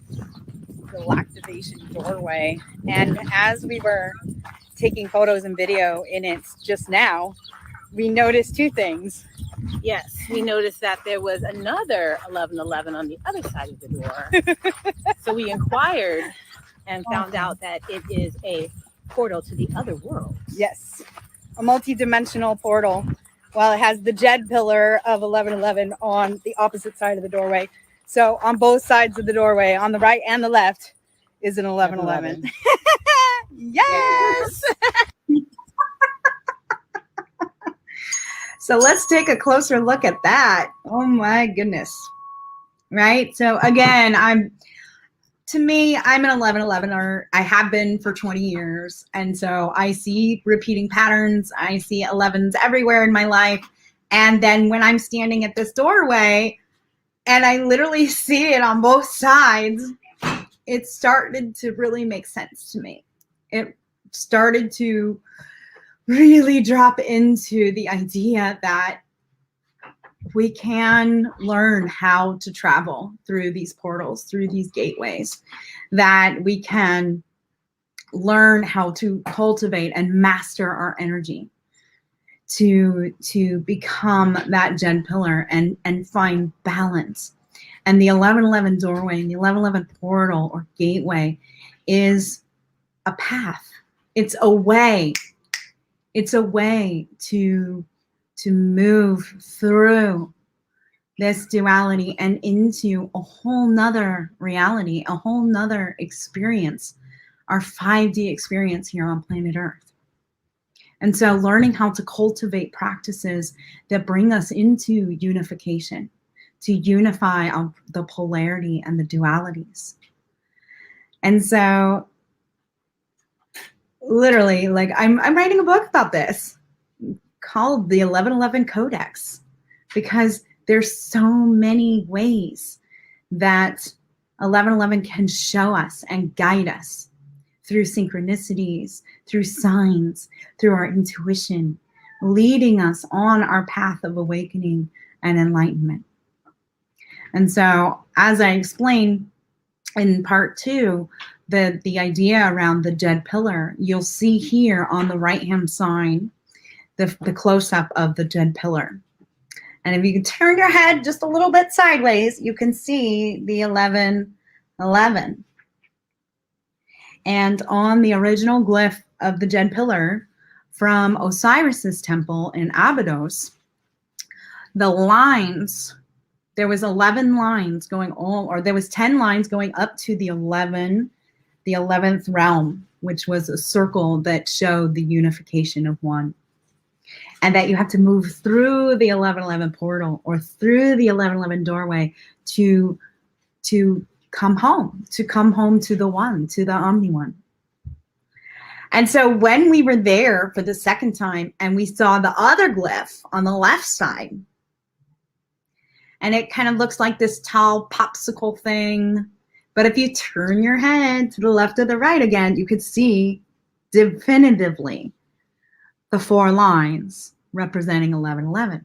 galactivation doorway. And as we were taking photos and video in it just now, we noticed two things. Yes, we noticed that there was another 11/11 on the other side of the door. So we inquired and found out that it is a portal to the other world. Yes, a multi-dimensional portal. Well, it has the Jed pillar of 11/11 on the opposite side of the doorway. So on both sides of the doorway, on the right and the left, is an 11/11. Yes! So let's take a closer look at that. Oh my goodness. Right? So again, I'm an 11/11er. I have been for 20 years. And so I see repeating patterns. I see 11s everywhere in my life. And then when I'm standing at this doorway and I literally see it on both sides, it started to really make sense to me. It started to really drop into the idea that we can learn how to travel through these portals, through these gateways, that we can learn how to cultivate and master our energy to become that Jed pillar and find balance. And the 11/11 doorway and the 11/11 portal or gateway is a path. It's a way. It's a way to move through this duality and into a whole nother reality, a whole nother experience, our 5D experience here on planet Earth. And so learning how to cultivate practices that bring us into unification, to unify the polarity and the dualities. And so literally, like I'm writing a book about this called the 11/11 Codex, because there's so many ways that 11/11 can show us and guide us through synchronicities, through signs, through our intuition, leading us on our path of awakening and enlightenment. And so, as I explained in part 2, the idea around the Jed pillar, you'll see here on the right-hand side, the close-up of the Jed pillar. And if you can turn your head just a little bit sideways, you can see the 11/11. And on the original glyph of the Jed pillar from Osiris's temple in Abydos, the lines, there was 11 lines going on, or there was 10 lines going up to the 11th realm, which was a circle that showed the unification of one. and that you have to move through the 1111 portal or through the 1111 doorway to come home to the one, to the Omni One. And so when we were there for the second time and we saw the other glyph on the left side, and it kind of looks like this tall popsicle thing, but if you turn your head to the left or the right again, you could see definitively the 4 lines representing 1111.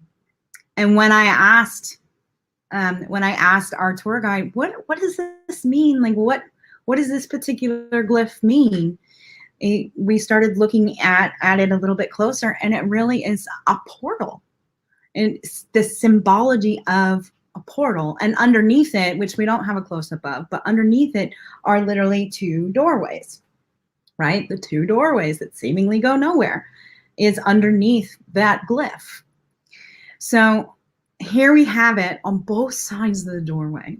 And when I asked our tour guide, what does this mean? Like, what does this particular glyph mean? We started looking at it a little bit closer, and it really is a portal. And it's the symbology of a portal, and underneath it, which we don't have a close-up of, but underneath it are literally 2 doorways, right? The 2 doorways that seemingly go nowhere is underneath that glyph. So here we have it on both sides of the doorway.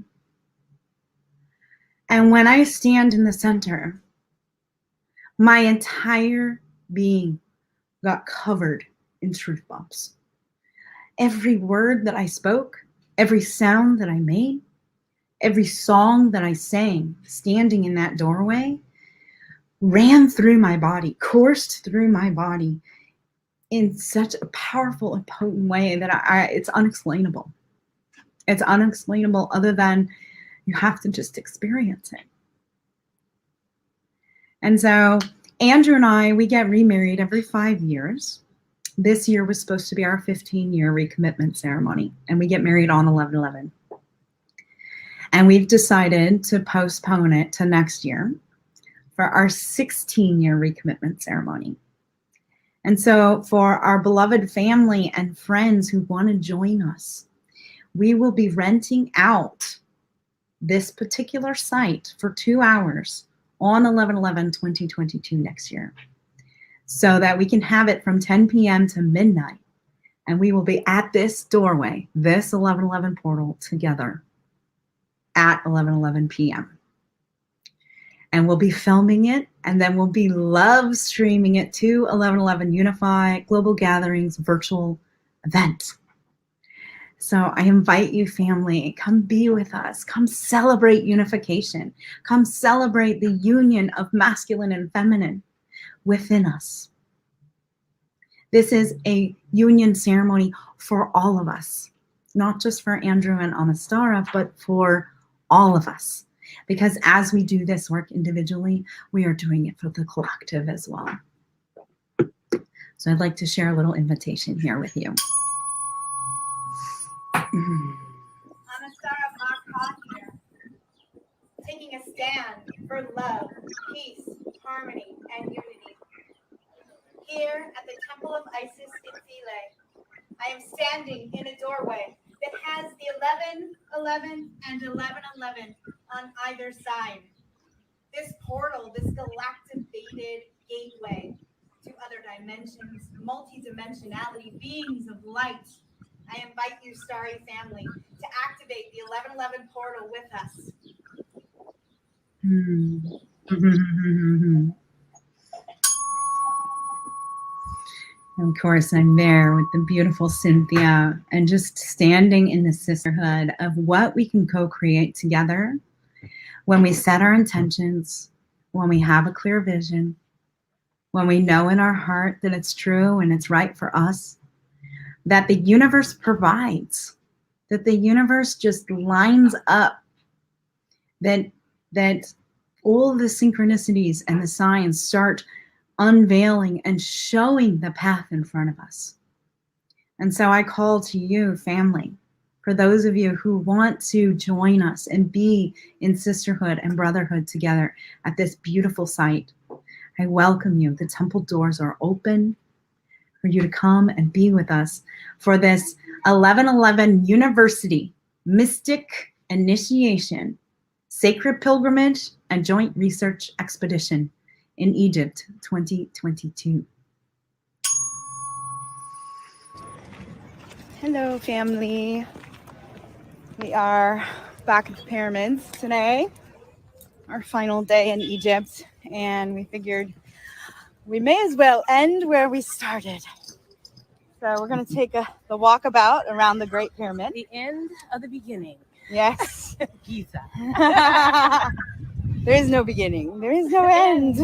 And when I stand in the center, my entire being got covered in truth bombs. Every word that I spoke, every sound that I made, every song that I sang standing in that doorway ran through my body, coursed through my body in such a powerful and potent way that it's unexplainable. It's unexplainable other than you have to just experience it. And so Andrew and I, we get remarried every 5 years. This year was supposed to be our 15-year recommitment ceremony, and we get married on 11/11. And we've decided to postpone it to next year for our 16-year recommitment ceremony. And so for our beloved family and friends who want to join us, we will be renting out this particular site for 2 hours on 11/11/2022 next year, so that we can have it from 10 p.m. to midnight. And we will be at this doorway, this 11/11 portal together at 11:11 p.m. And we'll be filming it, and then we'll be live streaming it to 11:11 Unify Global Gatherings virtual event. So I invite you, family, come be with us. Come celebrate unification. Come celebrate the union of masculine and feminine within us. This is a union ceremony for all of us, not just for Andrew and Anistara, but for all of us. Because as we do this work individually, we are doing it for the collective as well. So I'd like to share a little invitation here with you. Anistara Makha here, taking a stand for love, peace, harmony, and unity. Here at the Temple of Isis in Philae, I am standing in a doorway that has the 11:11 and 11:11 on either side. This portal, this galactivated gateway to other dimensions, multidimensionality, beings of light. I invite you, Starry family, to activate the 11:11 portal with us. Of course, I'm there with the beautiful Cynthia, and just standing in the sisterhood of what we can co-create together when we set our intentions, when we have a clear vision, when we know in our heart that it's true and it's right for us, that the universe provides, that the universe just lines up, that all the synchronicities and the signs start unveiling and showing the path in front of us. And so I call to you, family, for those of you who want to join us and be in sisterhood and brotherhood together at this beautiful site, I welcome you. The temple doors are open for you to come and be with us for this 11:11 University Mystic Initiation, Sacred Pilgrimage, and Joint Research Expedition in Egypt 2022. Hello, family. We are back at the pyramids today, our final day in Egypt, and we figured we may as well end where we started. So we're going to take the walkabout around the Great Pyramid. The end of the beginning. Yes. Giza. There is no beginning. There is no end.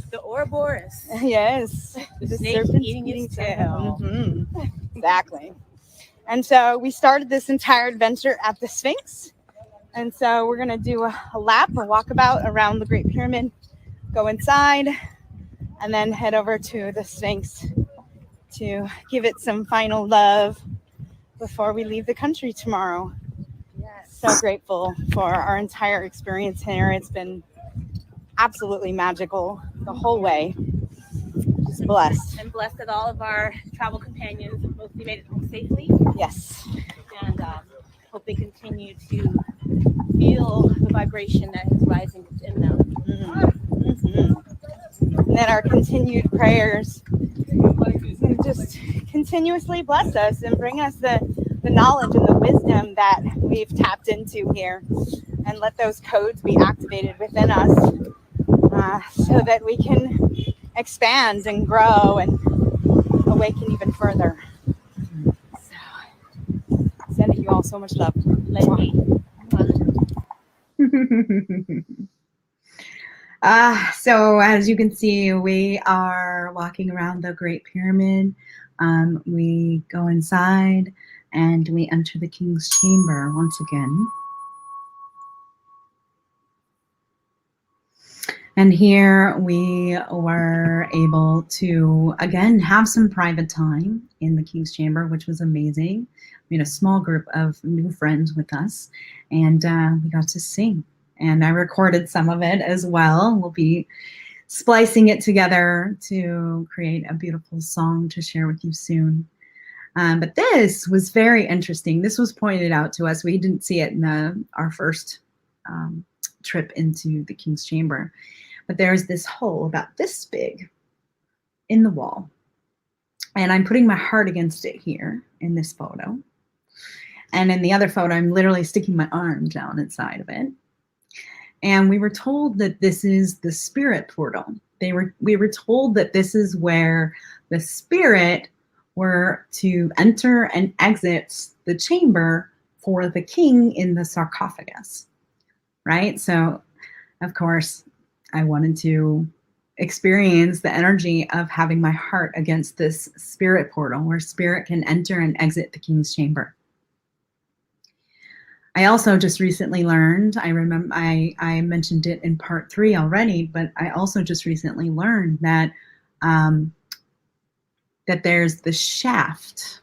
The Ouroboros. Yes. The snake serpent's eating its tail. tail. Mhm. Exactly. And so we started this entire adventure at the Sphinx. And so we're going to do a lap, a walkabout around the Great Pyramid, go inside, and then head over to the Sphinx to give it some final love before we leave the country tomorrow. Yes. So grateful for our entire experience here. It's been absolutely magical the whole way. Just blessed. And blessed that all of our travel companions mostly made it home safely. Yes. And hope they continue to feel the vibration that is rising within them. And then our continued prayers just continuously bless us and bring us the knowledge and the wisdom that we've tapped into here, and let those codes be activated within us so that we can expand and grow and awaken even further. So, sending you all so much love. Let me. So as you can see, we are walking around the Great Pyramid. We go inside and we enter the King's Chamber once again. And here we were able to, again, have some private time in the King's Chamber, which was amazing. We had a small group of new friends with us, and we got to sing. And I recorded some of it as well. We'll be splicing it together to create a beautiful song to share with you soon. But this was very interesting. This was pointed out to us. We didn't see it in our first trip into the King's Chamber. But there's this hole about this big in the wall. And I'm putting my heart against it here in this photo. And in the other photo, I'm literally sticking my arm down inside of it. And we were told that this is the spirit portal. We were told that this is where the spirit were to enter and exit the chamber for the king in the sarcophagus, right? So, of course, I wanted to experience the energy of having my heart against this spirit portal where spirit can enter and exit the king's chamber. I also just recently learned, I remember I mentioned it in part 3 already, but I also just recently learned that that there's the shaft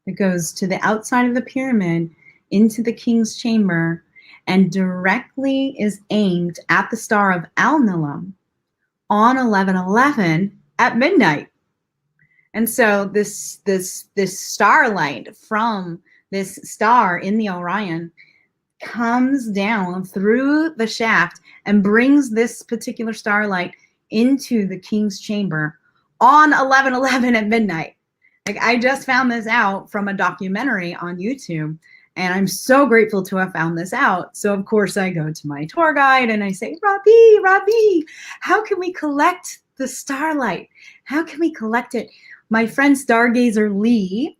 that goes to the outside of the pyramid into the king's chamber and directly is aimed at the star of Al-Nilam on 11/11 at midnight. And so this starlight from this star in the Orion comes down through the shaft and brings this particular starlight into the king's chamber on 11/11 at midnight. Like, I just found this out from a documentary on YouTube, and I'm so grateful to have found this out. So of course I go to my tour guide and I say, Robbie, how can we collect the starlight? How can we collect it? My friend Stargazer Lee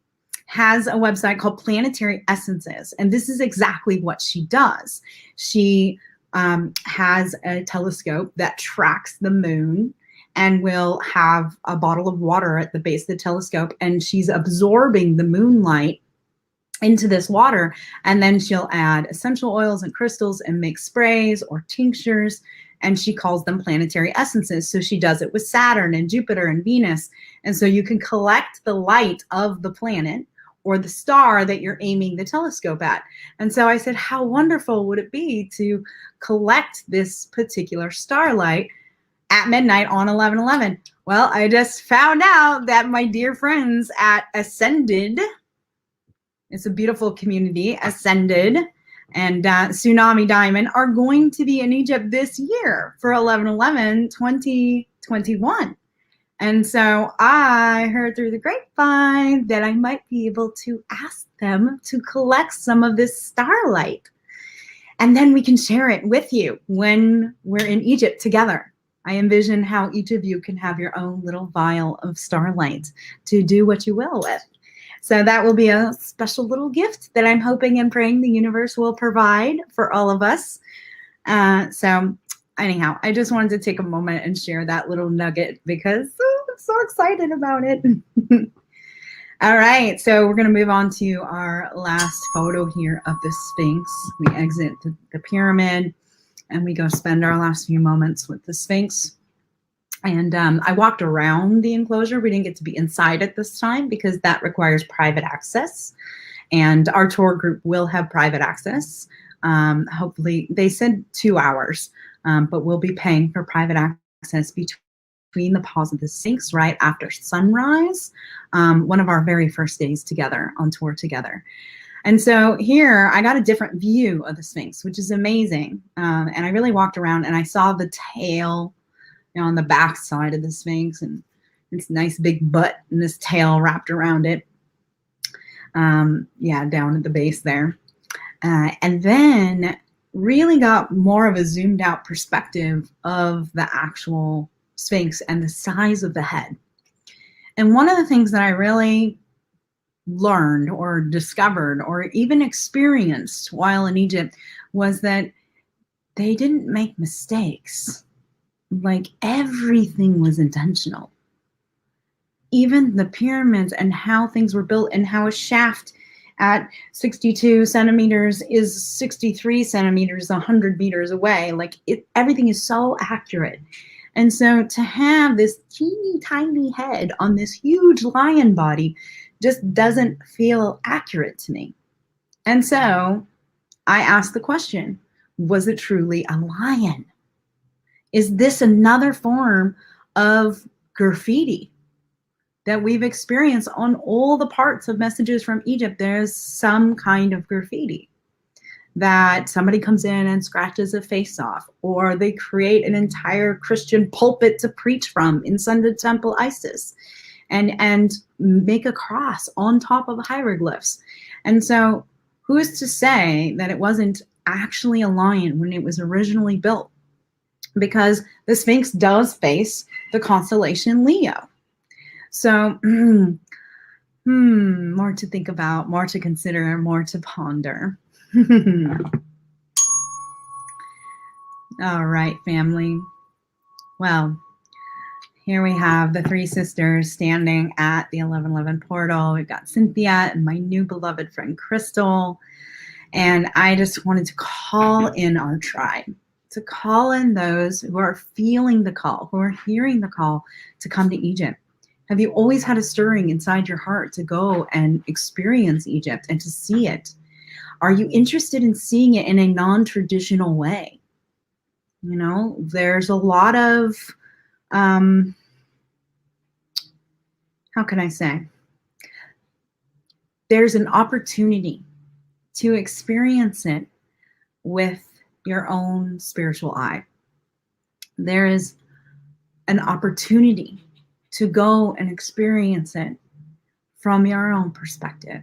has a website called Planetary Essences, and this is exactly what she does. She has a telescope that tracks the moon and will have a bottle of water at the base of the telescope, and she's absorbing the moonlight into this water, and then she'll add essential oils and crystals and make sprays or tinctures, and she calls them planetary essences. So she does it with Saturn and Jupiter and Venus, and so you can collect the light of the planet or the star that you're aiming the telescope at. And so I said, how wonderful would it be to collect this particular starlight at midnight on 11/11? Well, I just found out that my dear friends at Ascended, it's a beautiful community, Ascended, and Tsunami Diamond are going to be in Egypt this year for 11/11/2021. And so I heard through the grapevine that I might be able to ask them to collect some of this starlight. And then we can share it with you when we're in Egypt together. I envision how each of you can have your own little vial of starlight to do what you will with. So that will be a special little gift that I'm hoping and praying the universe will provide for all of us. So anyhow, I just wanted to take a moment and share that little nugget because I'm so excited about it. All right, so we're going to move on to our last photo here of the Sphinx. We exit the pyramid and we go spend our last few moments with the Sphinx. And I walked around the enclosure. We didn't get to be inside at this time because that requires private access. And our tour group will have private access. Hopefully, they said 2 hours, but we'll be paying for private access between the paws of the Sphinx right after sunrise, one of our very first days together on tour together. And so here I got a different view of the Sphinx, which is amazing. And I really walked around and I saw the tail, on the back side of the Sphinx, and its nice big butt and this tail wrapped around it. Yeah, down at the base there. And then really got more of a zoomed out perspective of the actual Sphinx and the size of the head. And one of the things that I really learned or discovered or even experienced while in Egypt was that they didn't make mistakes. Like everything was intentional. Even the pyramids and how things were built and how a shaft at 62 centimeters is 63 centimeters, 100 meters away. Like everything is so accurate. And so to have this teeny tiny head on this huge lion body just doesn't feel accurate to me. And so I asked the question, was it truly a lion? Is this another form of graffiti that we've experienced on all the parts of Messages from Egypt? There's some kind of graffiti that somebody comes in and scratches a face off, or they create an entire Christian pulpit to preach from in Sunday Temple Isis and make a cross on top of hieroglyphs. And so who's to say that it wasn't actually a lion when it was originally built? Because the Sphinx does face the constellation Leo. So, more to think about, more to consider, more to ponder. All right, family. Well, here we have the three sisters standing at the 1111 portal. We've got Cynthia and my new beloved friend, Crystal. And I just wanted to call in our tribe, to call in those who are feeling the call, who are hearing the call to come to Egypt. Have you always had a stirring inside your heart to go and experience Egypt and to see it? Are you interested in seeing it in a non-traditional way? You know, there's a lot of, how can I say? There's an opportunity to experience it with your own spiritual eye. There is an opportunity to go and experience it from your own perspective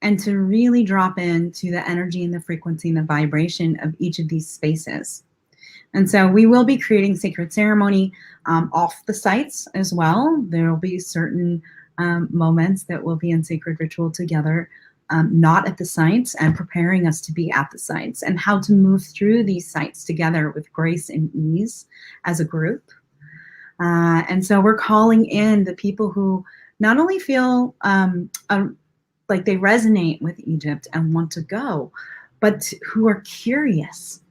and to really drop into the energy and the frequency and the vibration of each of these spaces. And so we will be creating sacred ceremony off the sites as well. There will be certain moments that will be in sacred ritual together, not at the sites, and preparing us to be at the sites and how to move through these sites together with grace and ease as a group. And so we're calling in the people who not only feel like they resonate with Egypt and want to go, but who are curious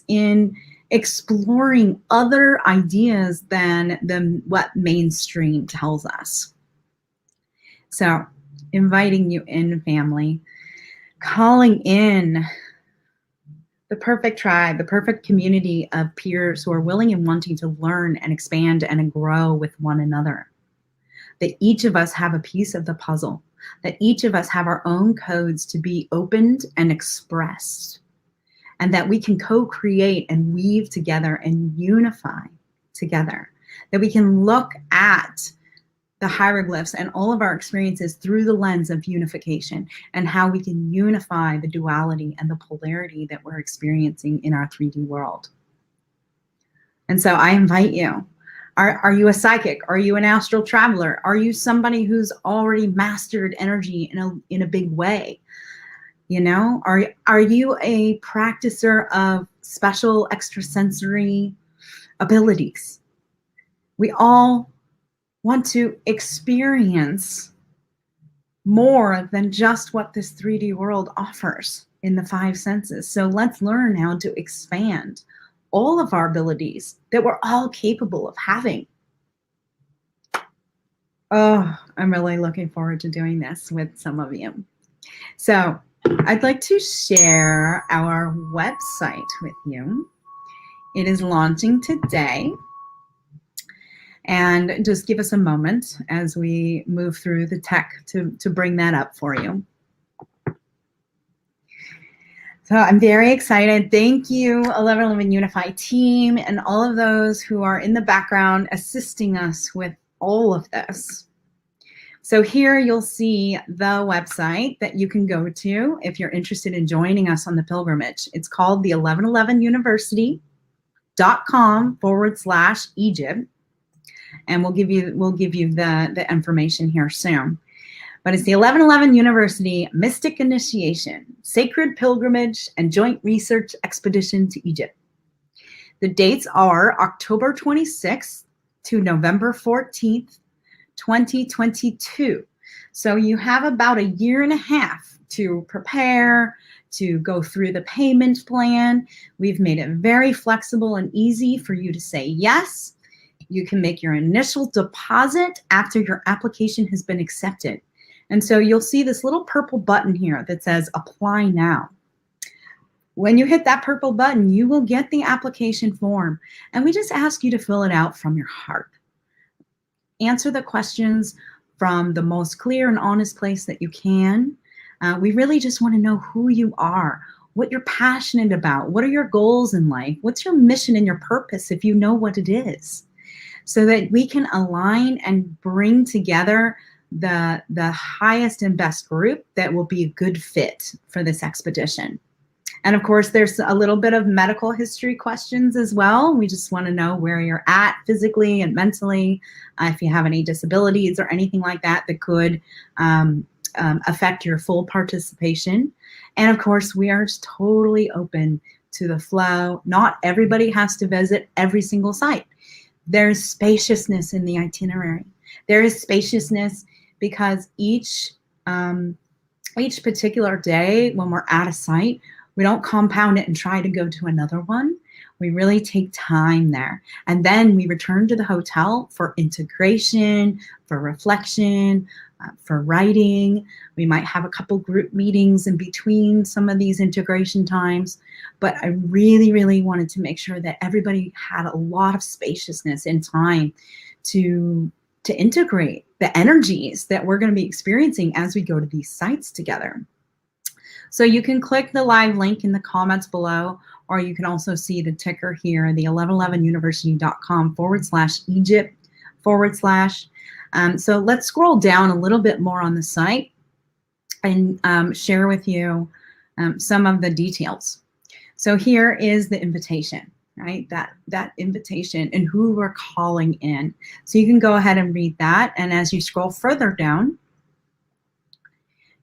in exploring other ideas than what mainstream tells us. So inviting you in, family, calling in the perfect tribe, the perfect community of peers who are willing and wanting to learn and expand and grow with one another. That each of us have a piece of the puzzle, that each of us have our own codes to be opened and expressed, and that we can co-create and weave together and unify together, that we can look at the hieroglyphs and all of our experiences through the lens of unification and how we can unify the duality and the polarity that we're experiencing in our 3D world. And so I invite you. Are you a psychic? Are you an astral traveler? Are you somebody who's already mastered energy in a big way? You know, are you a practicer of special extrasensory abilities? We all want to experience more than just what this 3D world offers in the 5 senses. So let's learn how to expand all of our abilities that we're all capable of having. Oh, I'm really looking forward to doing this with some of you. So I'd like to share our website with you. It is launching today. And just give us a moment as we move through the tech to bring that up for you. So I'm very excited. Thank you, 1111 Unify team, and all of those who are in the background assisting us with all of this. So here you'll see the website that you can go to if you're interested in joining us on the pilgrimage. It's called the 1111university.com/Egypt. And we'll give you the information here soon. But it's the 1111 University Mystic Initiation, Sacred Pilgrimage, and Joint Research Expedition to Egypt. The dates are October 26th to November 14th, 2022. So you have about a year and a half to prepare, to go through the payment plan. We've made it very flexible and easy for you to say yes. You can make your initial deposit after your application has been accepted. And so you'll see this little purple button here that says apply now. When you hit that purple button, you will get the application form. And we just ask you to fill it out from your heart. Answer the questions from the most clear and honest place that you can. We really just want to know who you are, what you're passionate about, what are your goals in life, what's your mission and your purpose if you know what it is, so that we can align and bring together the highest and best group that will be a good fit for this expedition. And of course, there's a little bit of medical history questions as well. We just want to know where you're at physically and mentally, if you have any disabilities or anything like that that could affect your full participation. And of course, we are just totally open to the flow. Not everybody has to visit every single site. There's spaciousness in the itinerary. There is spaciousness because each particular day when we're at a site, we don't compound it and try to go to another one. We really take time there. And then we return to the hotel for integration, for reflection, for writing. We might have a couple group meetings in between some of these integration times. But I really, really wanted to make sure that everybody had a lot of spaciousness and time to integrate the energies that we're going to be experiencing as we go to these sites together. So you can click the live link in the comments below, or you can also see the ticker here, the 1111university.com/Egypt/. So let's scroll down a little bit more on the site and share with you some of the details. So here is the invitation, right? That invitation and who we're calling in. So you can go ahead and read that. And as you scroll further down,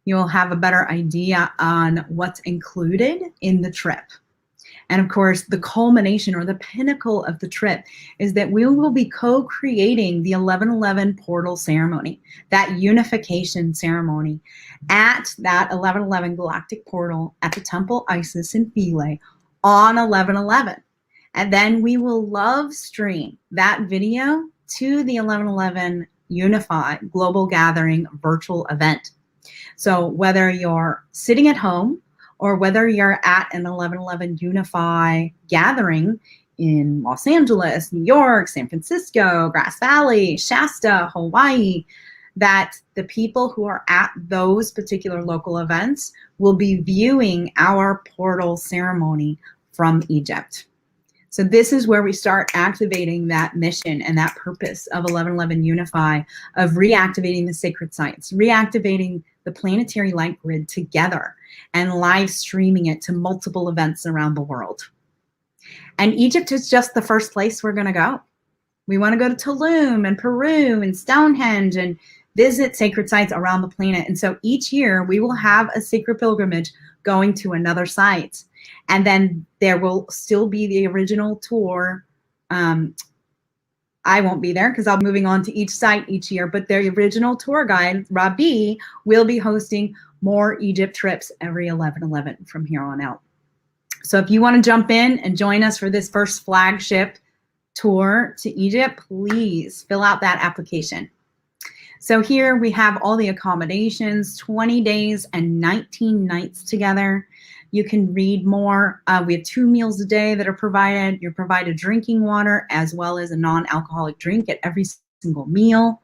you'll have a better idea on what's included in the trip. And of course, the culmination or the pinnacle of the trip is that we will be co-creating the 1111 portal ceremony, that unification ceremony at that 1111 galactic portal at the Temple Isis in Philae on 1111. And then we will live stream that video to the 1111 Unify Global Gathering virtual event. So whether you're sitting at home or whether you're at an 1111 Unify gathering in Los Angeles, New York, San Francisco, Grass Valley, Shasta, Hawaii, that the people who are at those particular local events will be viewing our portal ceremony from Egypt. So this is where we start activating that mission and that purpose of 1111 Unify, of reactivating the sacred sites, reactivating the planetary light grid together and live streaming it to multiple events around the world. And Egypt is just the first place we're going to go. We want to go to Tulum and Peru and Stonehenge and visit sacred sites around the planet. And so each year we will have a sacred pilgrimage going to another site. And then there will still be the original tour. I won't be there because I'll be moving on to each site each year, but the original tour guide, Rabi, will be hosting more Egypt trips every 11/11 from here on out. So if you want to jump in and join us for this first flagship tour to Egypt, please fill out that application. So here we have all the accommodations, 20 days and 19 nights together. You can read more. We have 2 meals a day that are provided. You're provided drinking water as well as a non-alcoholic drink at every single meal.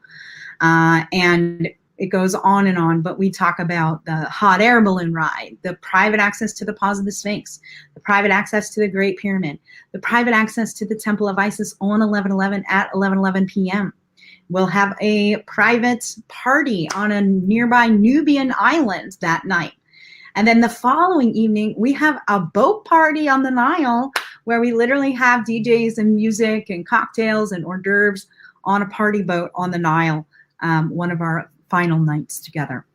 And it goes on, but we talk about the hot air balloon ride, the private access to the Paws of the Sphinx, the private access to the Great Pyramid, the private access to the Temple of Isis on 11/11 at 11:11 p.m. We'll have a private party on a nearby Nubian island that night. And then the following evening, we have a boat party on the Nile where we literally have DJs and music and cocktails and hors d'oeuvres on a party boat on the Nile, one of our final nights together.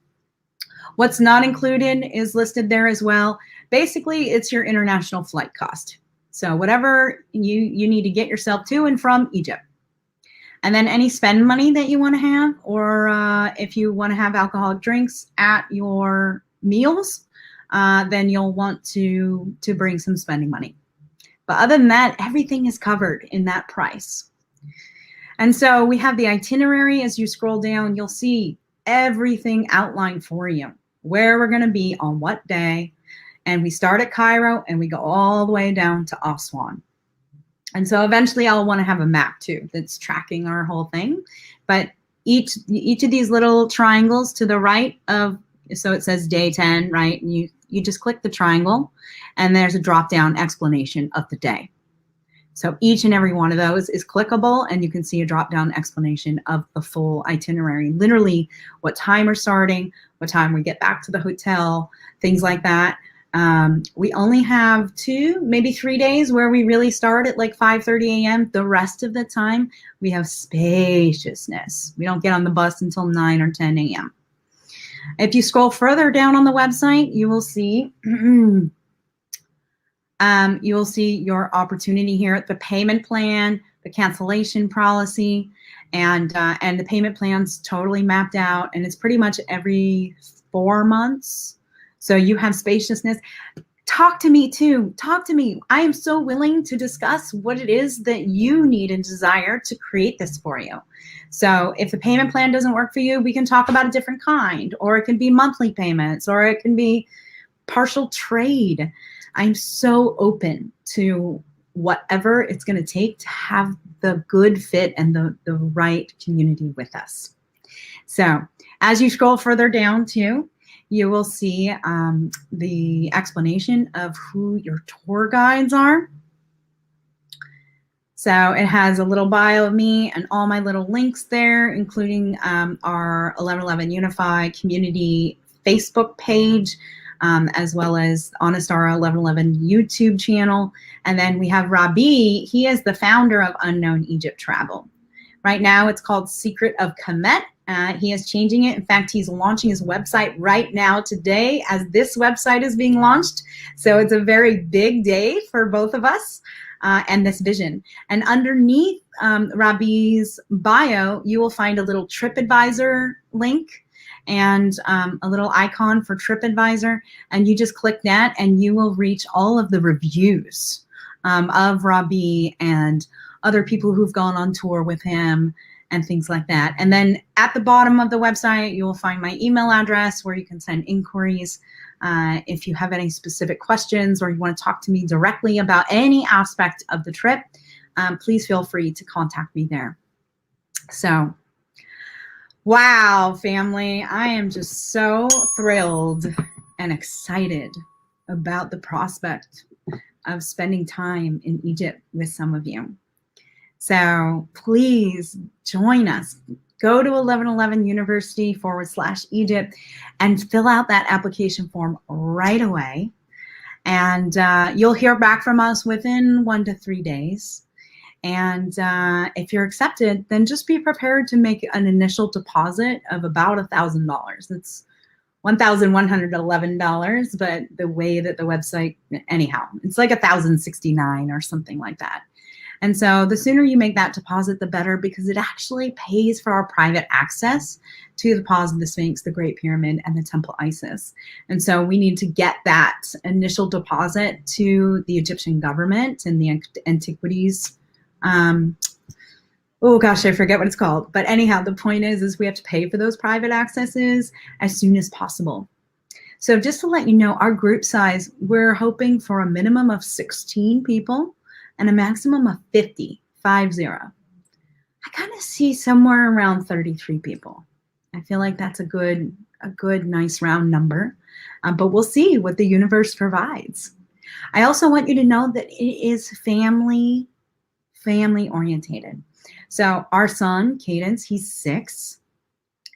What's not included is listed there as well. Basically, it's your international flight cost. So whatever you need to get yourself to and from Egypt. And then any spend money that you want to have, or if you want to have alcoholic drinks at your meals, then you'll want to bring some spending money. But other than that, everything is covered in that price. And so we have the itinerary. As you scroll down, you'll see everything outlined for you, where we're going to be on what day. And we start at Cairo and we go all the way down to Aswan. And so eventually I'll want to have a map too that's tracking our whole thing. But each of these little triangles to the right of, so it says day 10, right? And you just click the triangle and there's a drop-down explanation of the day. So each and every one of those is clickable and you can see a drop-down explanation of the full itinerary, literally what time we're starting, what time we get back to the hotel, things like that. We only have 2, maybe 3 days where we really start at like 5:30 a.m. The rest of the time we have spaciousness. We don't get on the bus until 9 or 10 a.m. If you scroll further down on the website, you will see your opportunity here, the payment plan, the cancellation policy, and the payment plan's totally mapped out, and it's pretty much every 4 months. So you have spaciousness. Talk to me too. Talk to me. I am so willing to discuss what it is that you need and desire to create this for you. So if the payment plan doesn't work for you, we can talk about a different kind, or it can be monthly payments, or it can be partial trade. I'm so open to whatever it's going to take to have the good fit and the right community with us. So as you scroll further down too, you will see the explanation of who your tour guides are. So it has a little bio of me and all my little links there, including our 1111 Unify community Facebook page, as well as Anistara 1111 YouTube channel. And then we have Rabi. He is the founder of Unknown Egypt Travel. Right now it's called Secret of Kemet. He is changing it. In fact, he's launching his website right now today as this website is being launched. So it's a very big day for both of us and this vision. And underneath Rabi's bio, you will find a little TripAdvisor link and a little icon for TripAdvisor. And you just click that and you will reach all of the reviews of Rabi and other people who've gone on tour with him and things like that. And then at the bottom of the website, you will find my email address where you can send inquiries. If you have any specific questions or you want to talk to me directly about any aspect of the trip, please feel free to contact me there. So, wow, family, I am just so thrilled and excited about the prospect of spending time in Egypt with some of you. So please join us. Go to 1111 University /Egypt and fill out that application form right away. And you'll hear back from us within 1 to 3 days. And if you're accepted, then just be prepared to make an initial deposit of about $1,000. It's $1,111, but the way that the website, anyhow, it's like $1,069 or something like that. And so the sooner you make that deposit, the better, because it actually pays for our private access to the Paws of the Sphinx, the Great Pyramid, and the Temple Isis. And so we need to get that initial deposit to the Egyptian government and the antiquities. Oh gosh, I forget what it's called. But anyhow, the point is we have to pay for those private accesses as soon as possible. So just to let you know, our group size, we're hoping for a minimum of 16 people and a maximum of 50. I kind of see somewhere around 33 people. I feel like that's a good, nice round number. But we'll see what the universe provides. I also want you to know that it is family orientated. So our son, Cadence, he's 6.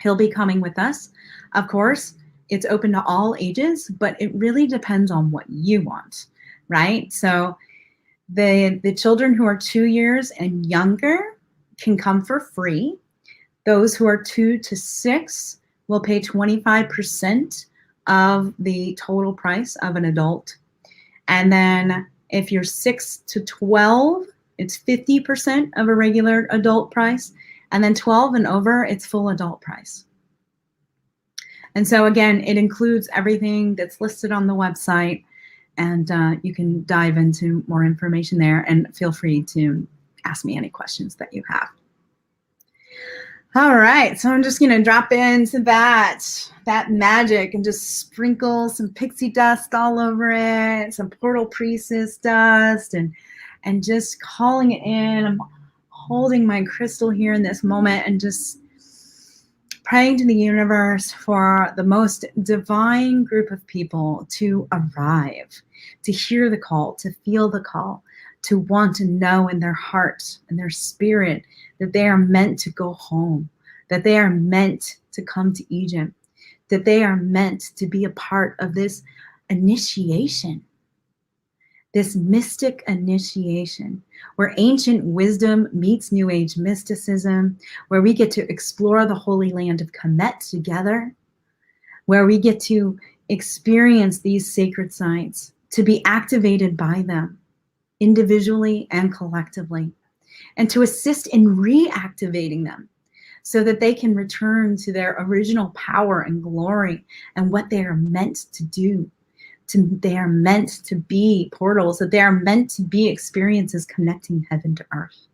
He'll be coming with us. Of course, it's open to all ages, but it really depends on what you want, right? So the children who are 2 years and younger can come for free. Those who are 2 to 6 will pay 25% of the total price of an adult. And then if you're 6 to 12, it's 50% of a regular adult price. And then 12 and over, it's full adult price. And so again, it includes everything that's listed on the website. And you can dive into more information there, and feel free to ask me any questions that you have. All right, so I'm just gonna drop into that magic and just sprinkle some pixie dust all over it, some portal priestess dust, and just calling it in. I'm holding my crystal here in this moment and just praying to the universe for the most divine group of people to arrive, to hear the call, to feel the call, to want to know in their heart and their spirit that they are meant to go home, that they are meant to come to Egypt, that they are meant to be a part of this initiation, this mystic initiation, where ancient wisdom meets New Age mysticism, where we get to explore the Holy Land of Kemet together, where we get to experience these sacred sites, to be activated by them individually and collectively, and to assist in reactivating them so that they can return to their original power and glory and what they are meant to do. They are meant to be portals, that they are meant to be experiences connecting heaven to earth.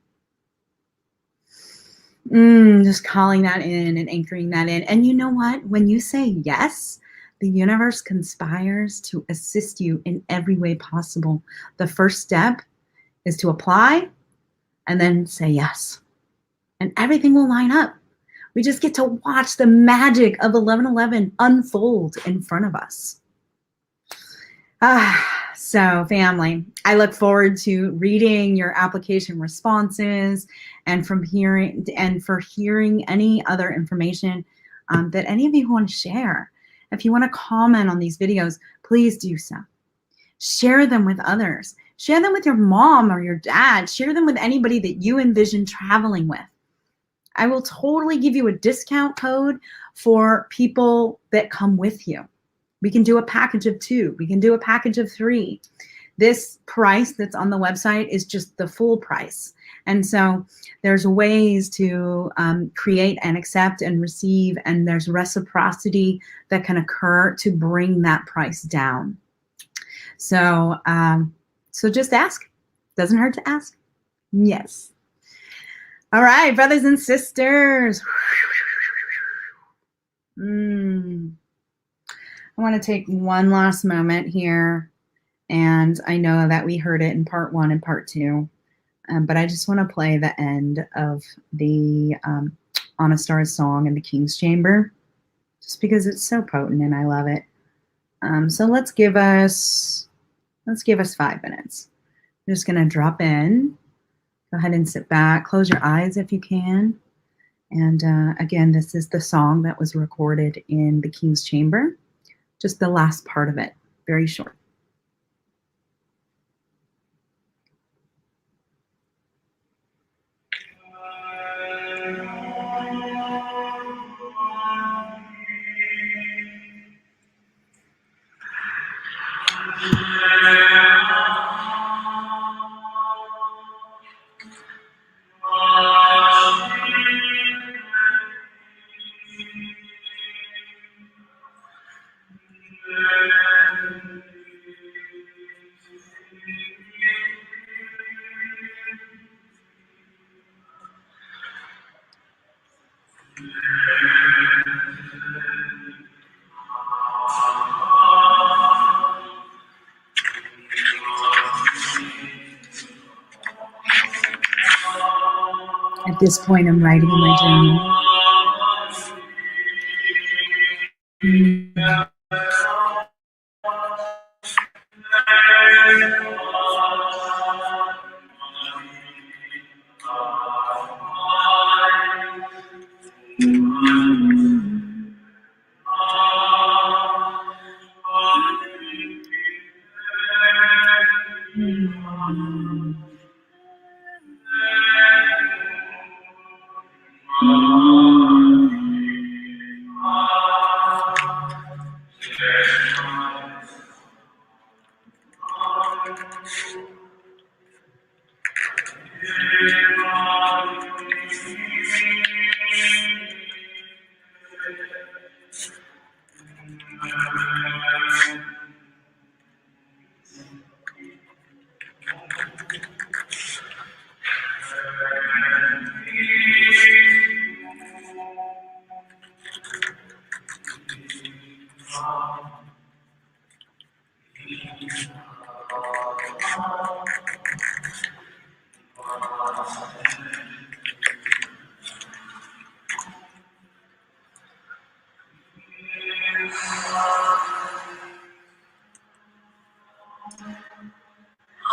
Just calling that in and anchoring that in. And you know what? When you say yes, the universe conspires to assist you in every way possible. The first step is to apply and then say yes. And everything will line up. We just get to watch the magic of 1111 unfold in front of us. So family, I look forward to reading your application responses and for hearing any other information that any of you want to share. If you want to comment on these videos, please do so. Share them with others. Share them with your mom or your dad. Share them with anybody that you envision traveling with. I will totally give you a discount code for people that come with you. We can do a package of 2. We can do a package of 3. This price that's on the website is just the full price. And so there's ways to create and accept and receive, and there's reciprocity that can occur to bring that price down. So, so just ask. Doesn't hurt to ask. Yes. All right, brothers and sisters. I want to take one last moment here, and I know that we heard it in part 1 and part 2, but I just want to play the end of the Anistara's song in the King's Chamber, just because it's so potent and I love it. So let's give us 5 minutes. I'm just going to drop in. Go ahead and sit back. Close your eyes if you can. And again, this is the song that was recorded in the King's Chamber. Just the last part of it, very short. this point, I'm writing in my journal.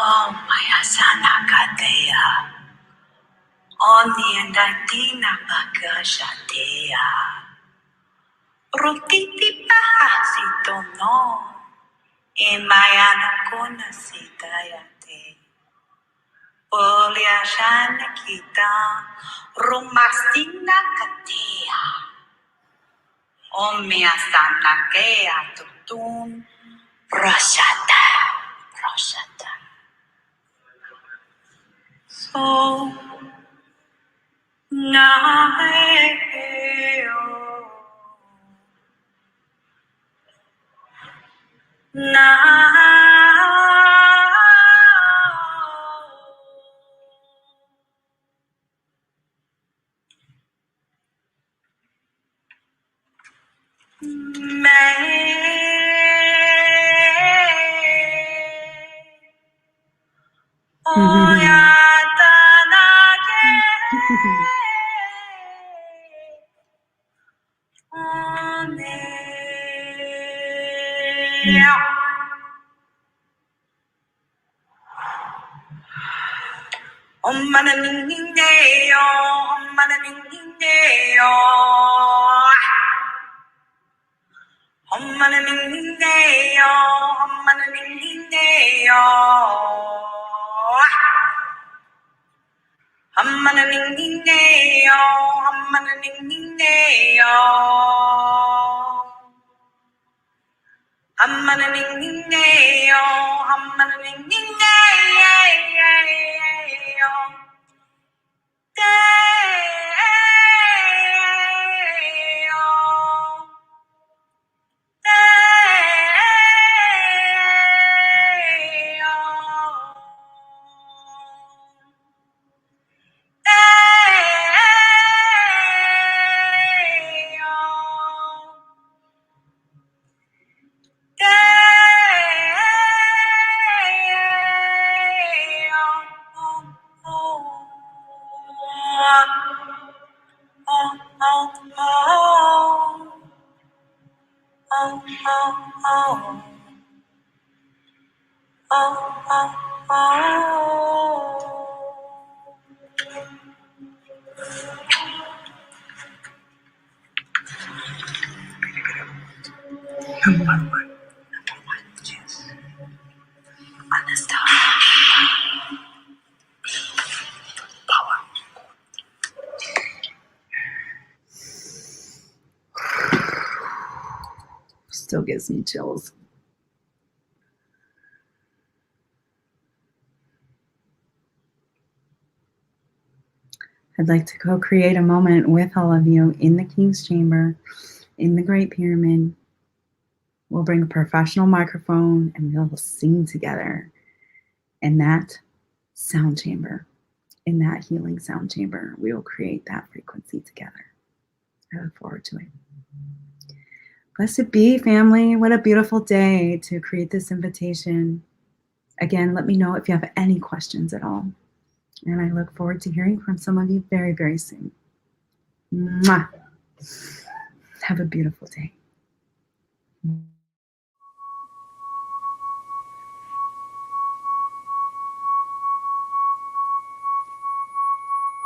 Oh, Maya Sanakatea. Oni and Dina Bakashatea. Rotiti Pahasito no. Emayana Kona Sitayate. Polia Shanakita. Rumastina Katea. Omia Sanakea Tutun. Roshata. Roshata. So Naeo Omananineo, omananineo, omananineo, omananineo, omananineo, omananineo, omananineo, omananineo. Number one, yes. Anistara. Power. Still gives me chills. I'd like to co-create a moment with all of you in the King's Chamber, in the Great Pyramid. We'll bring a professional microphone and we'll sing together in that sound chamber, in that healing sound chamber. We will create that frequency together. I look forward to it. Blessed be, family. What a beautiful day to create this invitation. Again, let me know if you have any questions at all. And I look forward to hearing from some of you very, very soon. Mwah. Have a beautiful day.